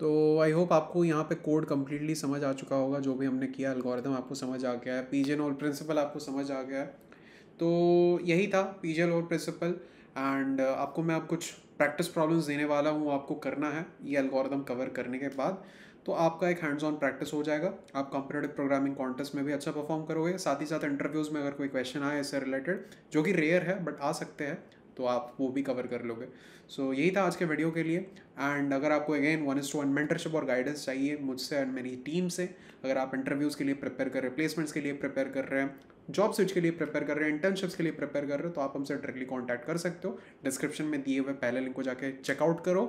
तो आई होप आपको यहाँ पे कोड कम्प्लीटली समझ आ चुका होगा। जो भी हमने किया एल्गोरिदम आपको समझ आ गया है, पीजेनोल प्रिंसिपल आपको समझ आ गया है। तो यही था पीजेनोल प्रिंसिपल। एंड आपको मैं अब कुछ प्रैक्टिस प्रॉब्लम्स देने वाला हूँ, आपको करना है ये एल्गोरिदम कवर करने के बाद। तो आपका एक हैंड्स ऑन प्रैक्टिस हो जाएगा, आप कॉम्पिटिटिव प्रोग्रामिंग कॉन्टेस्ट में भी अच्छा परफॉर्म करोगे। साथ ही साथ इंटरव्यूज़ में अगर कोई क्वेश्चन आए इससे रिलेटेड, जो कि रेयर है बट आ सकते हैं, तो आप वो भी कवर कर लोगे। सो यही था आज के वीडियो के लिए। एंड अगर आपको अगेन 1:1 मेंटरशिप और गाइडेंस चाहिए मुझसे एंड मेरी टीम से, अगर आप इंटरव्यूज़ के लिए प्रिपेयर कर रहे हैं, प्लेसमेंट्स के लिए प्रिपेयर कर रहे हैं, जॉब स्विच के लिए प्रिपेयर कर रहे हैं, इंटर्नशिप्स के लिए प्रिपेयर कर रहे हो, तो आप हमसे डायरेक्टली कॉन्टैक्ट कर सकते हो। डिस्क्रिप्शन में दिए हुए पहले लिंक को जाके चेकआउट करो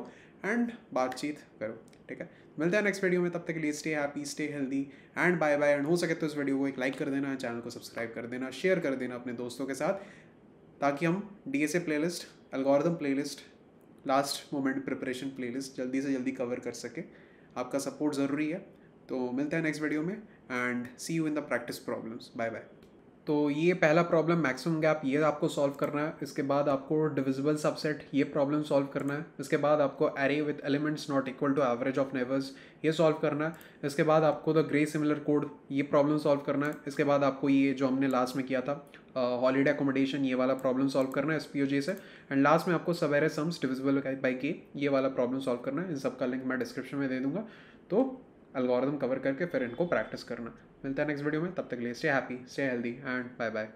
एंड बातचीत करो। ठीक है, मिलते हैं नेक्स्ट वीडियो में। तब तक के लिए stay happy, stay healthy and bye bye. And हो सके तो इस वीडियो को एक लाइक कर देना, चैनल को सब्सक्राइब कर देना, शेयर कर देना अपने दोस्तों के साथ, ताकि हम DSA playlist, algorithm playlist, last moment preparation playlist जल्दी से जल्दी कवर कर सके। आपका सपोर्ट ज़रूरी है। तो मिलते हैं नेक्स्ट वीडियो में and see you in the practice problems. Bye bye. तो ये पहला प्रॉब्लम मैक्सिमम गैप, ये आपको सॉल्व करना है। इसके बाद आपको डिविजिबल सबसेट, ये प्रॉब्लम सॉल्व करना है। इसके बाद आपको array with elements not equal to average of neighbours, ये सॉल्व करना है। इसके बाद आपको द ग्रे सिमिलर कोड, ये प्रॉब्लम सॉल्व करना है। इसके बाद आपको ये जो हमने लास्ट में किया था हॉलीडे अकोमोडेशन, ये वाला प्रॉब्लम सॉल्व करना है SPOJ से। एंड लास्ट में आपको सब एरे सम्स डिविजिबल बाई के, ये वाला प्रॉब्लम सॉल्व करना है। इन सब का लिंक मैं डिस्क्रिप्शन में दे दूंगा। तो एल्गोरिदम कवर करके फिर इनको प्रैक्टिस करना। मिलता है नेक्स्ट वीडियो में, तब तक के लिए stay happy, stay healthy and bye bye.